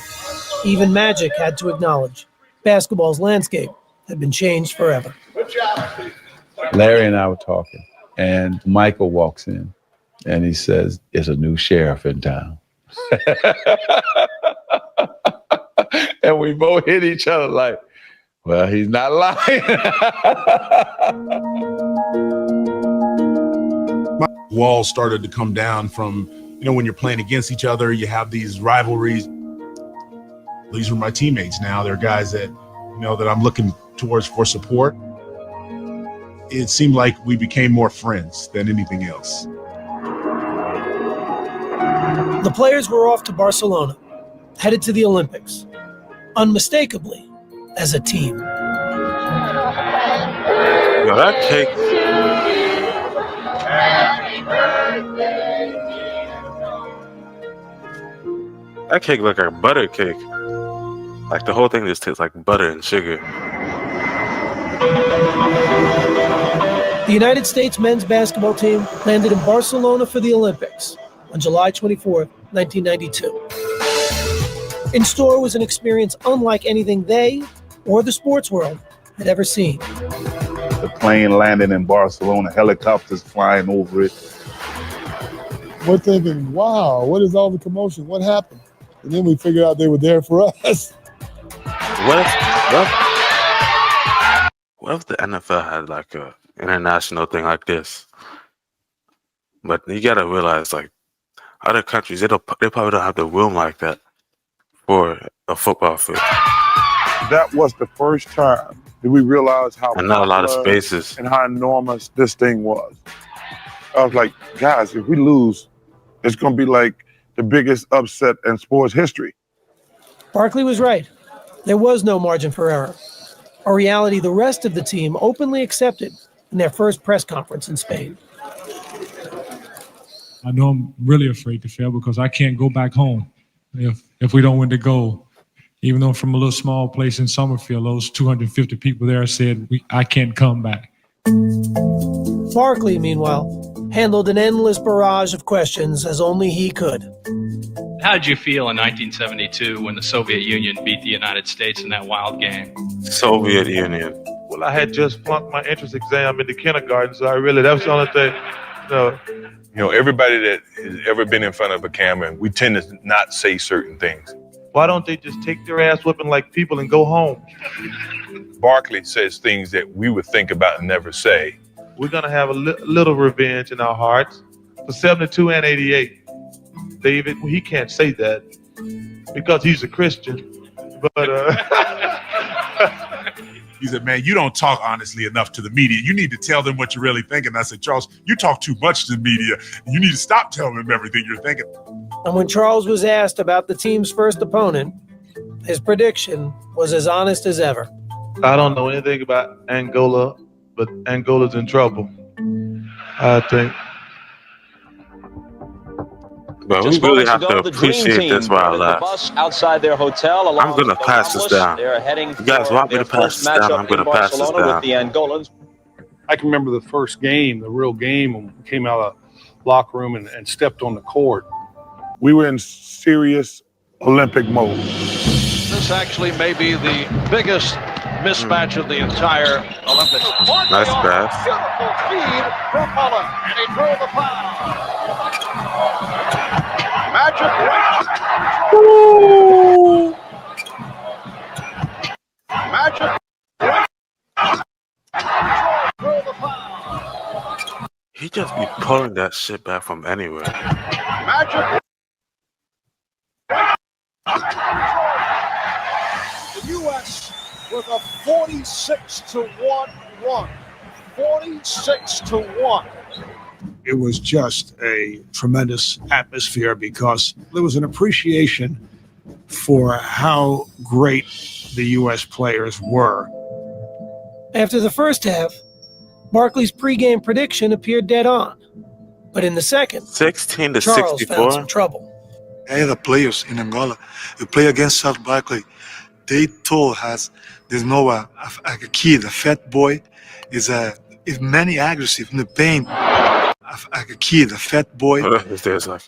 even Magic had to acknowledge basketball's landscape had been changed forever. Good job. Larry and I were talking, and Michael walks in, and he says, "There's a new sheriff in town." And we both hit each other like, well, he's not lying. Walls started to come down from, when you're playing against each other, you have these rivalries. These are my teammates now. They're guys that, that I'm looking towards for support. It seemed like we became more friends than anything else. The players were off to Barcelona, headed to the Olympics, unmistakably as a team. Yo, that cake. That cake looked like a butter cake. Like the whole thing just tastes like butter and sugar. The United States men's basketball team landed in Barcelona for the Olympics on July 24, 1992. In store was an experience unlike anything they or the sports world had ever seen. The plane landing in Barcelona, helicopters flying over it. We're thinking, wow, what is all the commotion? What happened? And then we figured out they were there for us. What if the NFL had like a international thing like this? But you gotta realize, like, other countries, they probably don't have the room like that for a football field. That was the first time that we realized how And not a lot of popular spaces. and how enormous this thing was. I was like, guys, if we lose, it's going to be like the biggest upset in sports history. Barkley was right. There was no margin for error, a reality the rest of the team openly accepted in their first press conference in Spain. I know I'm really afraid to fail because I can't go back home if we don't win the goal. Even though from a little small place in Summerfield, those 250 people there said, I can't come back. Barkley, meanwhile, handled an endless barrage of questions as only he could. How did you feel in 1972 when the Soviet Union beat the United States in that wild game? Soviet Union. Well, I had just flunked my entrance exam into kindergarten, so that was the only thing, You know, everybody that has ever been in front of a camera, we tend to not say certain things. Why don't they just take their ass whipping like people and go home? Barkley says things that we would think about and never say. We're going to have a little revenge in our hearts for 72 and 88. David, he can't say that because he's a Christian. But He said, man, you don't talk honestly enough to the media. You need to tell them what you're really thinking. I said, Charles, you talk too much to the media. You need to stop telling them everything you're thinking. And when Charles was asked about the team's first opponent, his prediction was as honest as ever. I don't know anything about Angola, but Angola's in trouble, I think. But we really have to appreciate this while alive. Outside their hotel, I'm going to pass this down. They're heading You guys want me to pass this down? I'm going to pass this down. with the Angolans. I can remember the first game, the real game, when we came out of the locker room and stepped on the court. We were in serious Olympic mode. This actually may be the biggest mismatch of the entire Olympics. Nice pass. Beautiful feed from Mullen, and he drew the foul. Magic He just be pulling that shit back from anywhere. Magic. The U.S. with a 46-1 run. 46-1. It was just a tremendous atmosphere because there was an appreciation for how great the U.S. players were. After the first half, Barkley's pregame prediction appeared dead on. But in the second, 16 to Charles 64. found some trouble. The players in Angola who play against South Barkley, they told us there's no a kid, a fat boy, is many aggressive in the paint. A kid, a fat boy. There's like.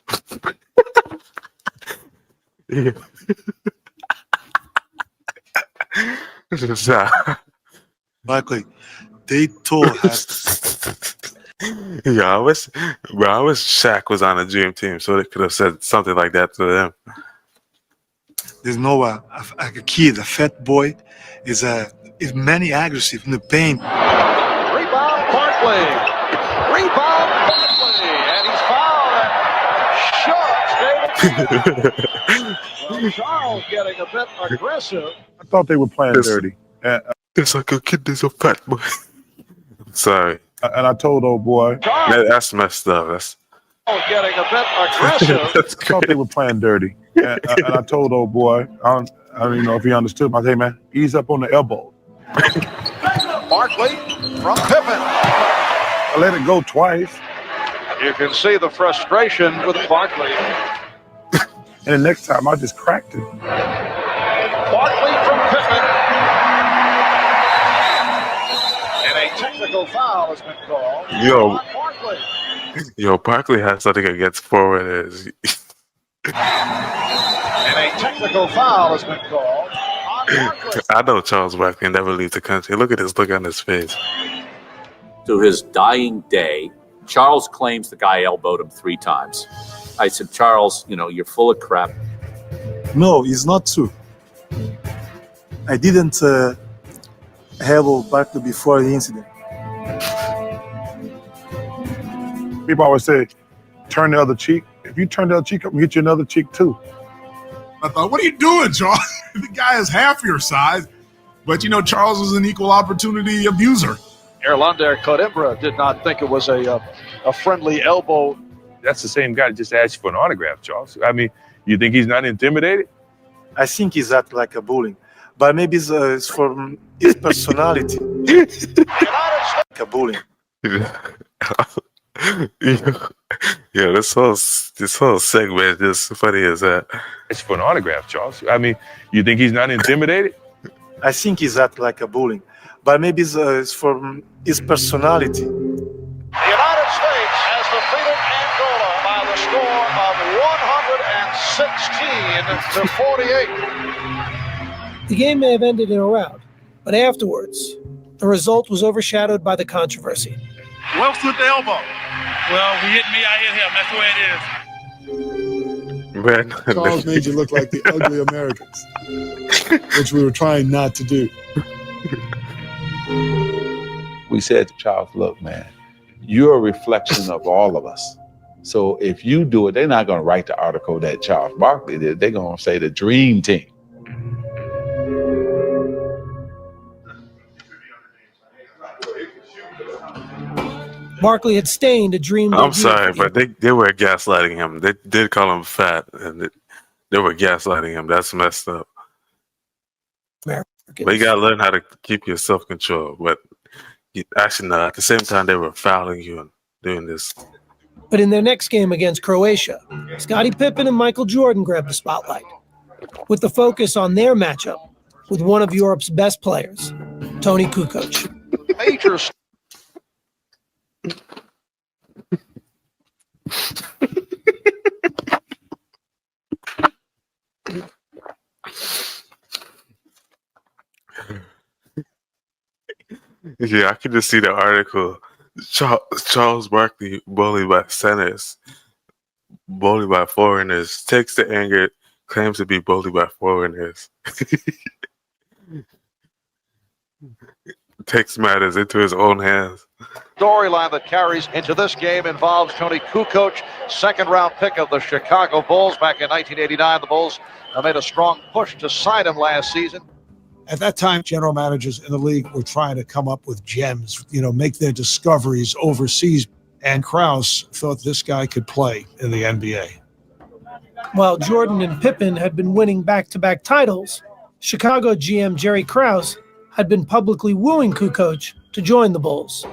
Barkley, they told us. Yeah, I wish Shaq was on a dream team so they could have said something like that to them. There's no a kid, a fat boy, is many aggressive in the paint. Rebound Barkley. Rebound Barkley. And he's fouled and shots, David. Charles getting a bit aggressive. I thought they were playing dirty. It's like a kid, there's a fat boy. Sorry. And I told old boy. That's messed up. That's getting a bit aggressive. I thought they were playing dirty. And I told old boy, I don't even know if he understood. I said, hey, man, ease up on the elbow. Barkley from Pippen. I let it go twice. You can see the frustration with Barkley. And the next time, I just cracked it. Barkley from Pippen. And a technical foul has been called. Barkley has something against forwarders. And a technical foul has been called on I know Charles Barkley never leaves the country. Look at this look on his face. To his dying day, Charles claims the guy elbowed him 3 times. I said, Charles, you're full of crap. No, it's not true. I didn't elbow Barkley before the incident. People always say, turn the other cheek. If you turn the other cheek up, we get you another cheek too. I thought, what are you doing, Charles? The guy is half your size. But, Charles was an equal opportunity abuser. Erlander Codimbra did not think it was a friendly elbow. That's the same guy that just asked you for an autograph, Charles. I mean, you think he's not intimidated? I think he's act like a bullying, but maybe it's from his personality. Like a bullying. Yeah, this whole segment is just funny as that. It's for an autograph, Charles. I mean, you think he's not intimidated? I think he's act like a bullying, but maybe it's from his personality. The United States has defeated Angola by the score of 116 to 48. The game may have ended in a rout, but afterwards, the result was overshadowed by the controversy. Welks with the elbow. Well, he hit me, I hit him. That's the way it is. Man. Charles made you look like the ugly Americans, which we were trying not to do. We said to Charles, look, man, you're a reflection of all of us. So if you do it, they're not going to write the article that Charles Barkley did. They're going to say the dream team. Barkley had stained a dream. I'm sorry, but they were gaslighting him. They did call him fat, and they were gaslighting him. That's messed up. But you gotta learn how to keep your self-control. But actually, no. At the same time, they were fouling you and doing this. But in their next game against Croatia, Scottie Pippen and Michael Jordan grabbed the spotlight, with the focus on their matchup with one of Europe's best players, Tony Kukoc. Major. Yeah, I can just see the article. Charles Barkley bullied by centers, bullied by foreigners, takes the anger, claims to be bullied by foreigners. Takes matters into his own hands. Storyline that carries into this game involves Tony Kukoc, second-round pick of the Chicago Bulls back in 1989. The Bulls made a strong push to sign him last season. At that time, general managers in the league were trying to come up with gems, make their discoveries overseas. And Krause thought this guy could play in the NBA. While Jordan and Pippen had been winning back-to-back titles, Chicago GM Jerry Krause had been publicly wooing Kukoc to join the Bulls.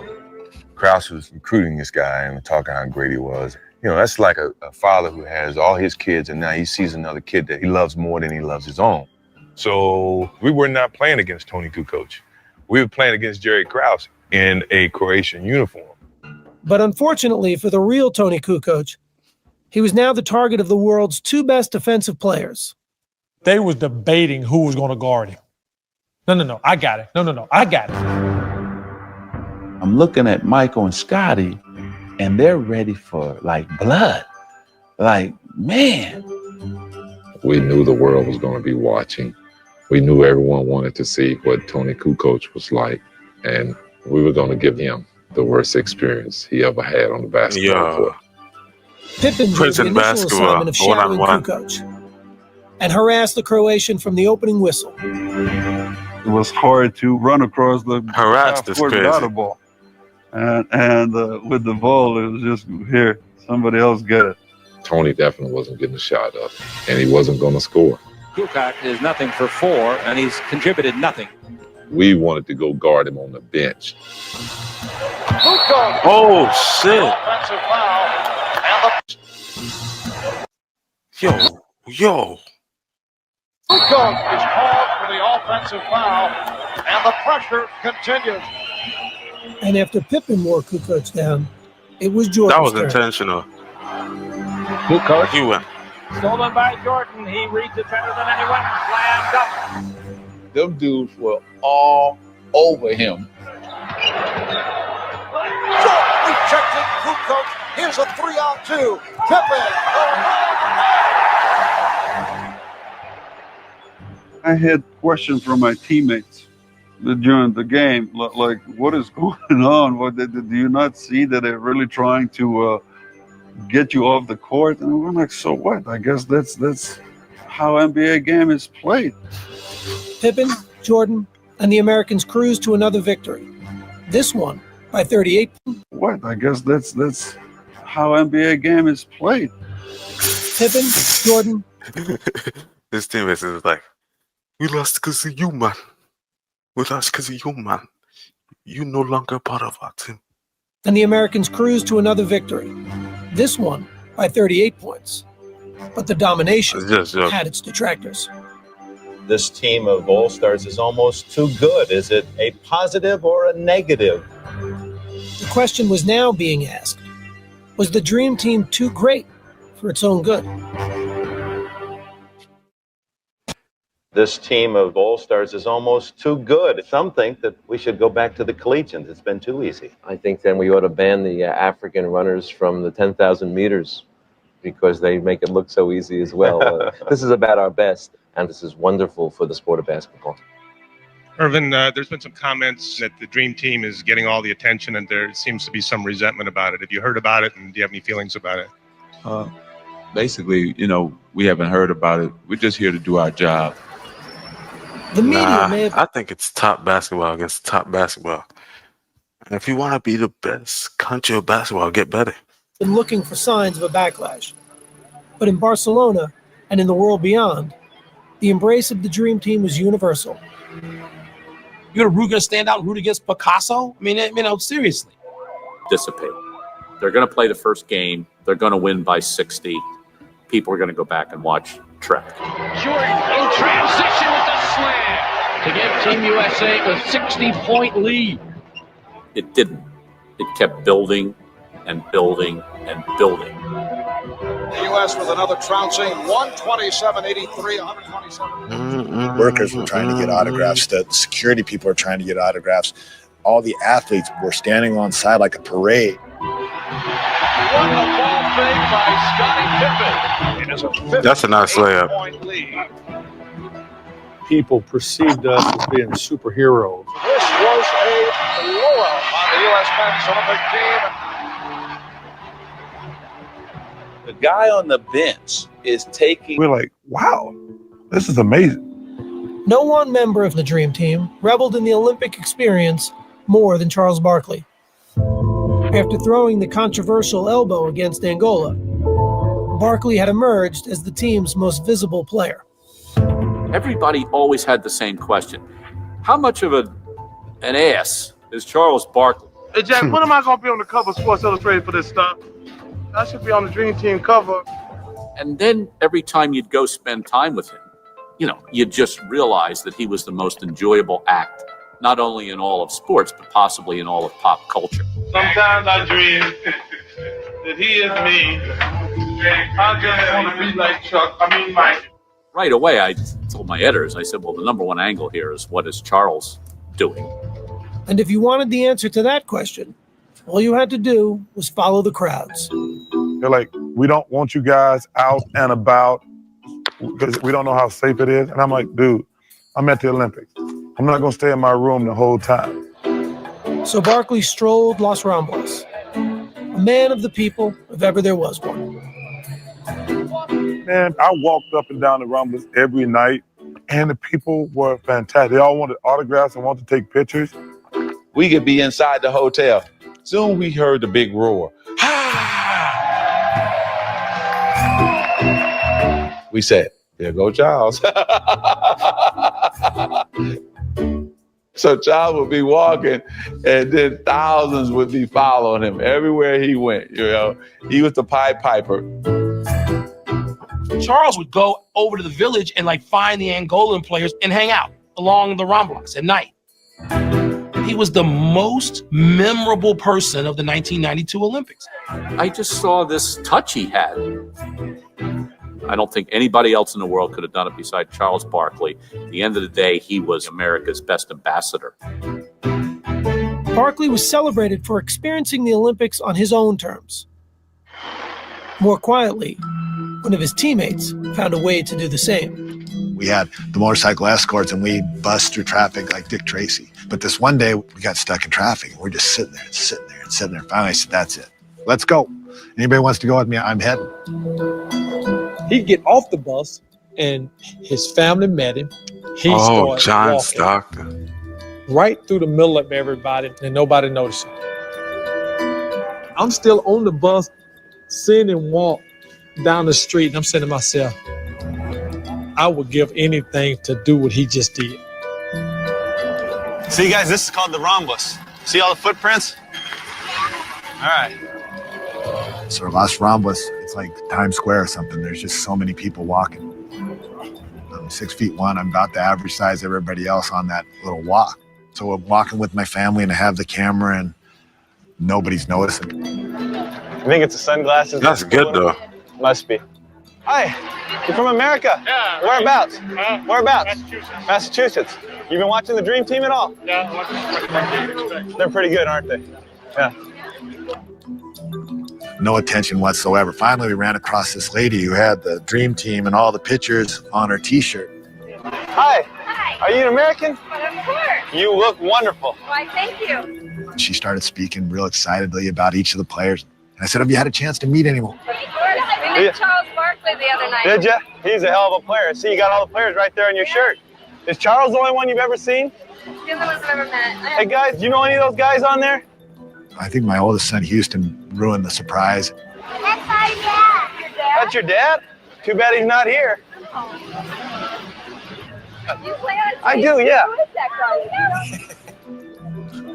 Krause was recruiting this guy and talking how great he was. That's like a father who has all his kids, and now he sees another kid that he loves more than he loves his own. So we were not playing against Tony Kukoc. We were playing against Jerry Krause in a Croatian uniform. But unfortunately for the real Tony Kukoc, he was now the target of the world's 2 best defensive players. They was debating who was going to guard him. No, I got it. No, I got it. I'm looking at Michael and Scottie, and they're ready for, blood. Man. We knew the world was going to be watching. We knew everyone wanted to see what Tony Kukoc was like, and we were going to give him the worst experience he ever had on the basketball court. Pippen made the initial assignment of shadowing Kukoc and harassed the Croatian from the opening whistle. It was hard to run across the harassed is crazy. Without a ball. And with the ball, it was just, here, somebody else get it. Tony definitely wasn't getting a shot up, and he wasn't going to score. Kukoc is nothing for 4, and he's contributed nothing. We wanted to go guard him on the bench. Kukoc. Oh, shit. Offensive foul. Yo. Kukoc is called for the offensive foul, and the pressure continues. And after Pippen wore Kukoc down, it was Jordan's That was turn. intentional. Kukoc. He went. Stolen by Jordan. He reads it better than anyone. Slam dunk. them dudes were all over him. Rejected. Kukoc. Here's a 3-on-2. Pippen. I had questions from my teammates during the game, like, what is going on? Do you not see that they're really trying to get you off the court? And we're like, so what? I guess that's how NBA game is played. Pippen, Jordan, and the Americans cruised to another victory. This one by 38. What? I guess that's how NBA game is played. Pippen, Jordan. His teammates is like, we lost because of you, man. We lost because of you, man. You no longer part of our team. And the Americans cruised to another victory. This one by 38 points. But the domination had its detractors. This team of All-Stars is almost too good. Is it a positive or a negative? The question was now being asked, was the Dream Team too great for its own good? This team of All-Stars is almost too good. Some think that we should go back to the collegians. It's been too easy. I think then we ought to ban the African runners from the 10,000 meters because they make it look so easy as well. This is about our best, and this is wonderful for the sport of basketball. Irvin, there's been some comments that the Dream Team is getting all the attention, and there seems to be some resentment about it. Have you heard about it, and do you have any feelings about it? Basically, we haven't heard about it. We're just here to do our job. The media may have I think it's top basketball against top basketball. And if you want to be the best country of basketball, get better. been looking for signs of a backlash. But in Barcelona and in the world beyond, the embrace of the Dream Team was universal. You're going to stand out and root against Picasso? I mean, seriously. Dissipate. They're going to play the first game. They're going to win by 60. People are going to go back and watch Trek. Jordan in transition with the slam to give Team USA a 60-point lead. It didn't. It kept building and building and building. The U.S. with another trouncing, 127-83, 127. Workers were trying to get autographs. The security people were trying to get autographs. All the athletes were standing on side like a parade. What a ball fake by Scottie Pippen. It is a 50 That's a nice layup. point lead. People perceived us as being superheroes. This was a blowout on the U.S. men's Olympic team. The guy on the bench is taking. We're like, wow, this is amazing. No one member of the Dream Team reveled in the Olympic experience more than Charles Barkley. After throwing the controversial elbow against Angola, Barkley had emerged as the team's most visible player. Everybody always had the same question. How much of an ass is Charles Barkley? Hey, Jack, when am I going to be on the cover of Sports Illustrated for this stuff? I should be on the Dream Team cover. And then every time you'd go spend time with him, you'd just realize that he was the most enjoyable act, not only in all of sports, but possibly in all of pop culture. Sometimes I dream that he is me. I just want to be like Mike. Right away, I told my editors, I said, well, the number one angle here is what is Charles doing? And if you wanted the answer to that question, all you had to do was follow the crowds. They're like, we don't want you guys out and about because we don't know how safe it is. And I'm like, dude, I'm at the Olympics. I'm not going to stay in my room the whole time. So Barkley strolled Los Ramblas, a man of the people if ever there was one. Man, I walked up and down the Ramblas every night, and the people were fantastic. They all wanted autographs and wanted to take pictures. We could be inside the hotel. Soon we heard the big roar. We said, there go Charles. So Charles would be walking, and then thousands would be following him everywhere he went. He was the Pied Piper. Charles would go over to the village and find the Angolan players and hang out along the Ramblas at night. He was the most memorable person of the 1992 Olympics. I just saw this touch he had. I don't think anybody else in the world could have done it besides Charles Barkley. At the end of the day, he was America's best ambassador. Barkley was celebrated for experiencing the Olympics on his own terms. More quietly, one of his teammates found a way to do the same. We had the motorcycle escorts and we bust through traffic like Dick Tracy. But this one day we got stuck in traffic and we're just sitting there and sitting there and sitting there. Finally I said, that's it. Let's go. Anybody wants to go with me? I'm heading. He'd get off the bus and his family met him. He started John walking Stockton. right through the middle of everybody and nobody noticed him. I'm still on the bus, seeing him walk down the street, and I'm saying to myself, I would give anything to do what he just did. See, guys, this is called the rhombus. See all the footprints? All right. So Las Ramblas, it's like Times Square or something. There's just so many people walking. I'm 6'1". I'm about the average size of everybody else on that little walk. So I'm walking with my family and I have the camera and nobody's noticing. I think it's the sunglasses. That's good, though. Must be. Hi, you're from America? Yeah. Whereabouts? Whereabouts? Massachusetts. You been watching the Dream Team at all? Yeah, They're pretty good, aren't they? Yeah. No attention whatsoever. Finally, we ran across this lady who had the Dream Team and all the pictures on her T-shirt. Hi. Hi. Are you an American? Well, of course. You look wonderful. Why, thank you. She started speaking real excitedly about each of the players. And I said, have you had a chance to meet anyone? Of course. We met Charles Barkley the other night. Did ya? He's a hell of a player. See, you got all the players right there on your shirt. Is Charles the only one you've ever seen? The only ones I've ever met. Hey, guys, do you know any of those guys on there? I think my oldest son, Houston, ruined the surprise. That's my dad. Your dad? That's your dad? Too bad he's not here. You play on a team? I do, yeah. Who is that guy?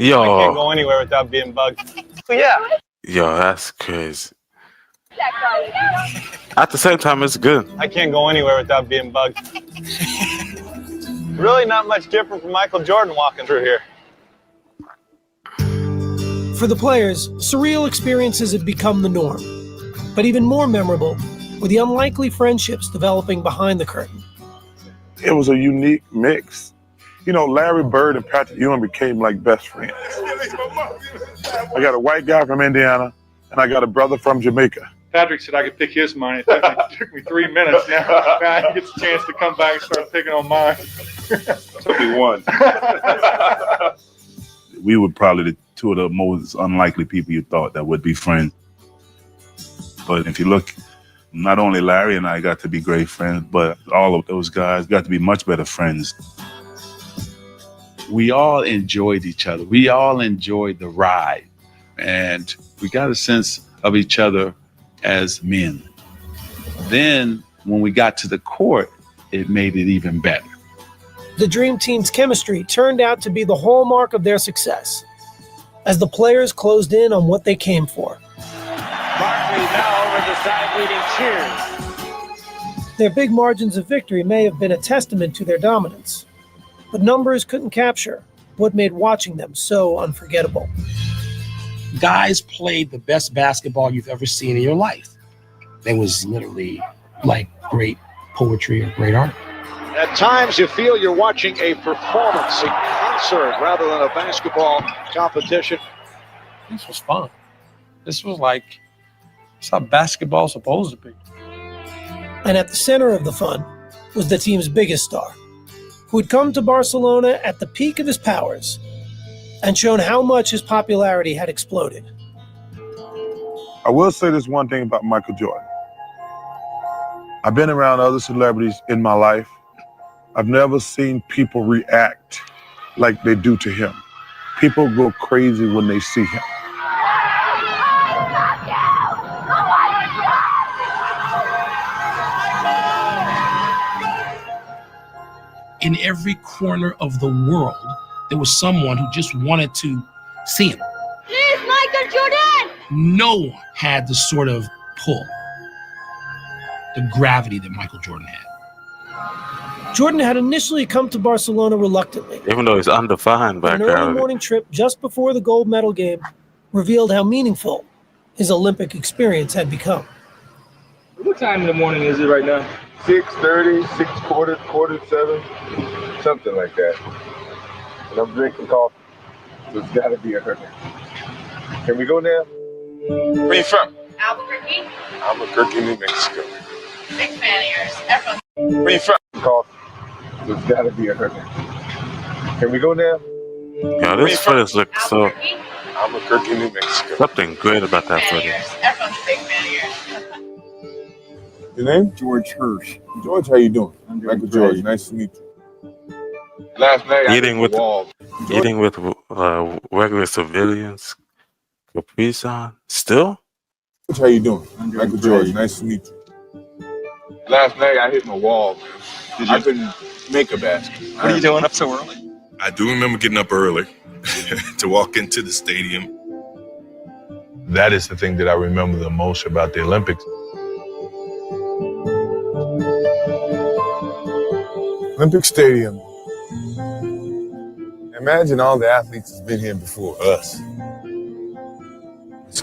I can't go anywhere without being bugged. Yeah. Yo, that's crazy. At the same time, it's good. I can't go anywhere without being bugged. Really not much different from Michael Jordan walking through here. For the players, surreal experiences had become the norm. But even more memorable were the unlikely friendships developing behind the curtain. It was a unique mix. You know, Larry Bird and Patrick Ewing became like best friends. I got a white guy from Indiana, and I got a brother from Jamaica. Patrick said I could pick his mind. It took me 3 minutes. Now he gets a chance to come back and start picking on mine. Took me one. We were probably the two of the most unlikely people you thought that would be friends. But if you look, not only Larry and I got to be great friends, but all of those guys got to be much better friends. We all enjoyed each other. We all enjoyed the ride. And we got a sense of each other as men. Then when we got to the court, it made it even better. The Dream Team's chemistry turned out to be the hallmark of their success, as the players closed in on what they came for. Barkley now over the side leading cheers. Their big margins of victory may have been a testament to their dominance, but numbers couldn't capture what made watching them so unforgettable. Guys played the best basketball you've ever seen in your life. It was literally like great poetry or great art. At times you feel you're watching a performance, a concert, rather than a basketball competition. This was fun. This was like, it's how basketball's supposed to be. And at the center of the fun was the team's biggest star, who had come to Barcelona at the peak of his powers and shown how much his popularity had exploded. I will say this one thing about Michael Jordan. I've been around other celebrities in my life. I've never seen people react like they do to him. People go crazy when they see him. In every corner of the world, there was someone who just wanted to see him. Please, Michael Jordan! No one had the sort of pull, the gravity that Michael Jordan had. Jordan had initially come to Barcelona reluctantly. Even though he's undefined by An early gravity. morning trip just before the gold medal game revealed how meaningful his Olympic experience had become. What time in the morning is it right now? 6:30, 6:45, 7, something like that. And I'm drinking coffee, so it's got to be early. Can we go now? Where you from? Albuquerque. Albuquerque, New Mexico. Big fan of yours. Everyone's Where you from? Coffee, so it's got to be early. Can we go now? Yeah, this footage looks so. Albuquerque, New Mexico. Something great about that footage. Everyone's a big fan of yours. Your name? George Hirsch. George, how you doing? Michael George. Nice to meet you. Last night I Eating hit with the wall. regular civilians. Capri Sun. Still? George, how you doing? Michael George. Nice to meet you. Last night I hit my wall. I couldn't make a basket. What are you doing up so early? I do remember getting up early to walk into the stadium. That is the thing that I remember the most about the Olympics. Olympic Stadium. Imagine all the athletes that's been here before us. It's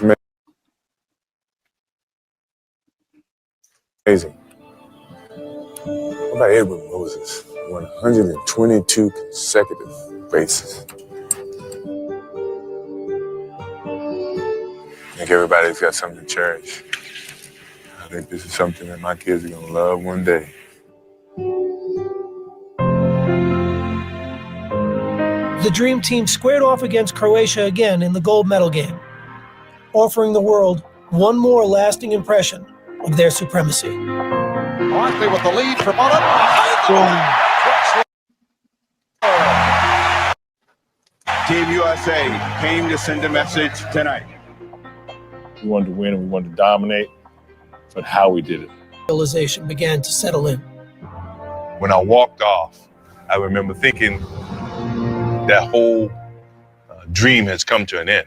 amazing. What about Edwin Moses? Won 122 consecutive races. I think everybody's got something to cherish. I think this is something that my kids are gonna love one day. The Dream Team squared off against Croatia again in the gold medal game, offering the world one more lasting impression of their supremacy. Barkley with the lead from on it. Team USA came to send a message tonight. We wanted to win and we wanted to dominate, but how we did it. Realization began to settle in. When I walked off, I remember thinking that whole dream has come to an end.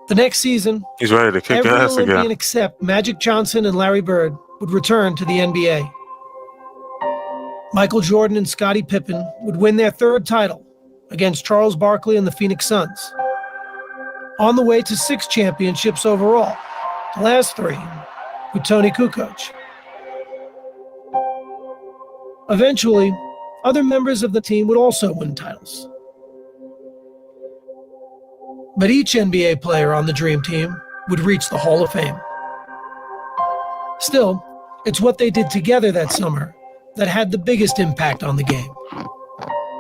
The next season, He's ready to kick every ass Olympian again. except Magic Johnson and Larry Bird would return to the NBA. Michael Jordan and Scottie Pippen would win their third title against Charles Barkley and the Phoenix Suns. On the way to 6 championships overall, the last 3 with Tony Kukoc. Eventually, other members of the team would also win titles. But each NBA player on the Dream Team would reach the Hall of Fame. Still, it's what they did together that summer that had the biggest impact on the game.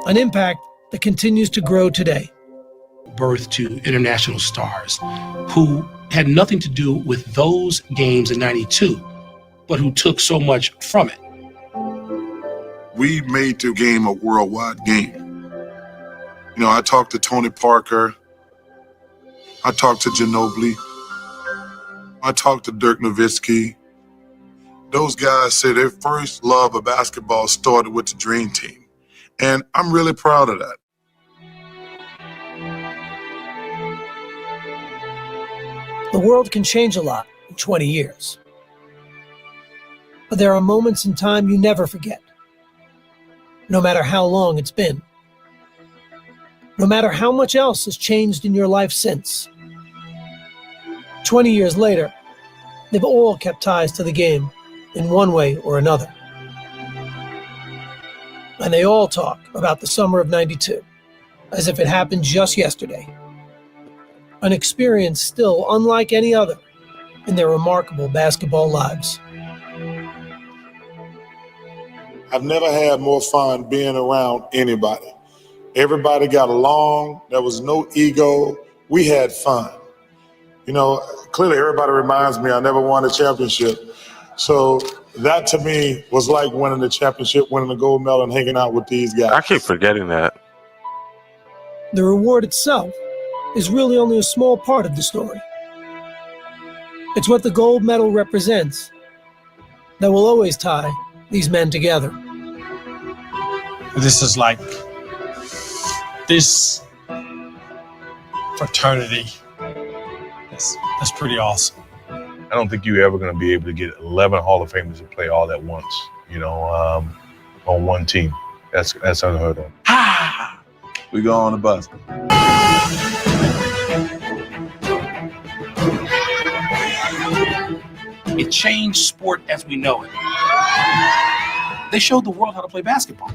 An impact that continues to grow today. Birth to international stars who had nothing to do with those games in '92, but who took so much from it. We made the game a worldwide game. You know, I talked to Tony Parker. I talked to Ginobili. I talked to Dirk Nowitzki. Those guys say their first love of basketball started with the Dream Team. And I'm really proud of that. The world can change a lot in 20 years. But there are moments in time you never forget. No matter how long it's been. No matter how much else has changed in your life since. 20 years later, they've all kept ties to the game in one way or another. And they all talk about the summer of '92 as if it happened just yesterday. An experience still unlike any other in their remarkable basketball lives. I've never had more fun being around anybody. Everybody got along. There was no ego. We had fun. You know, clearly everybody reminds me I never won a championship. So that to me was like winning the championship, winning the gold medal, and hanging out with these guys. I keep forgetting that. The reward itself is really only a small part of the story. It's what the gold medal represents that will always tie these men together. This is like this fraternity. That's pretty awesome. I don't think you're ever going to be able to get 11 Hall of Famers to play all at once, you know, on one team. That's unheard of. We go on the bus. It changed sport as we know it. They showed the world how to play basketball.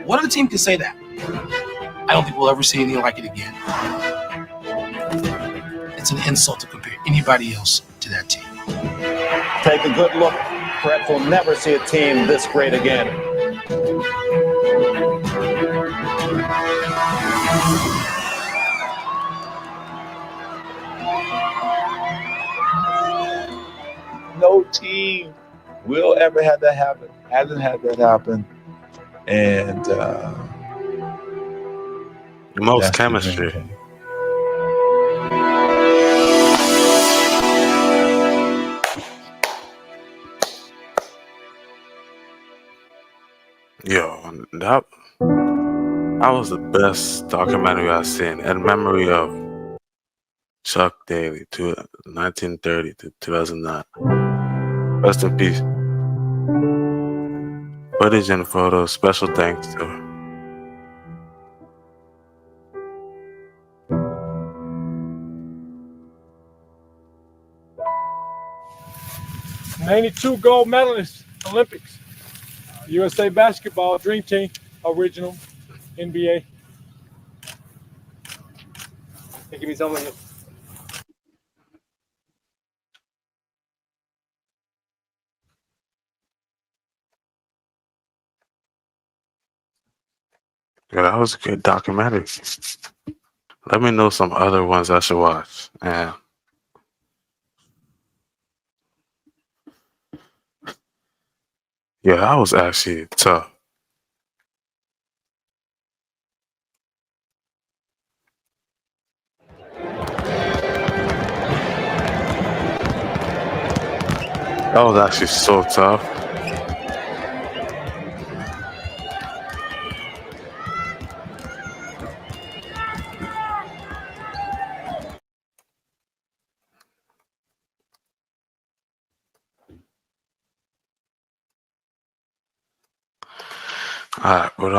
What other team can say that? I don't think we'll ever see anything like it again. It's an insult to compare anybody else to that team. Take a good look. Brett will never see a team this great again. No team will ever have that happen. Hasn't had that happen. And The most that's the dream chemistry. team. Yo, that was the best documentary I've seen in memory of Chuck Daly, 1930 to 2009. Rest in peace. Footage and photos, special thanks to 92 gold medalists, Olympics. USA basketball, Dream Team, original, NBA. Hey, give me something. Yeah, that was a good documentary. Let me know some other ones I should watch. Yeah. Yeah, that was actually tough. That was actually so tough. Alright, but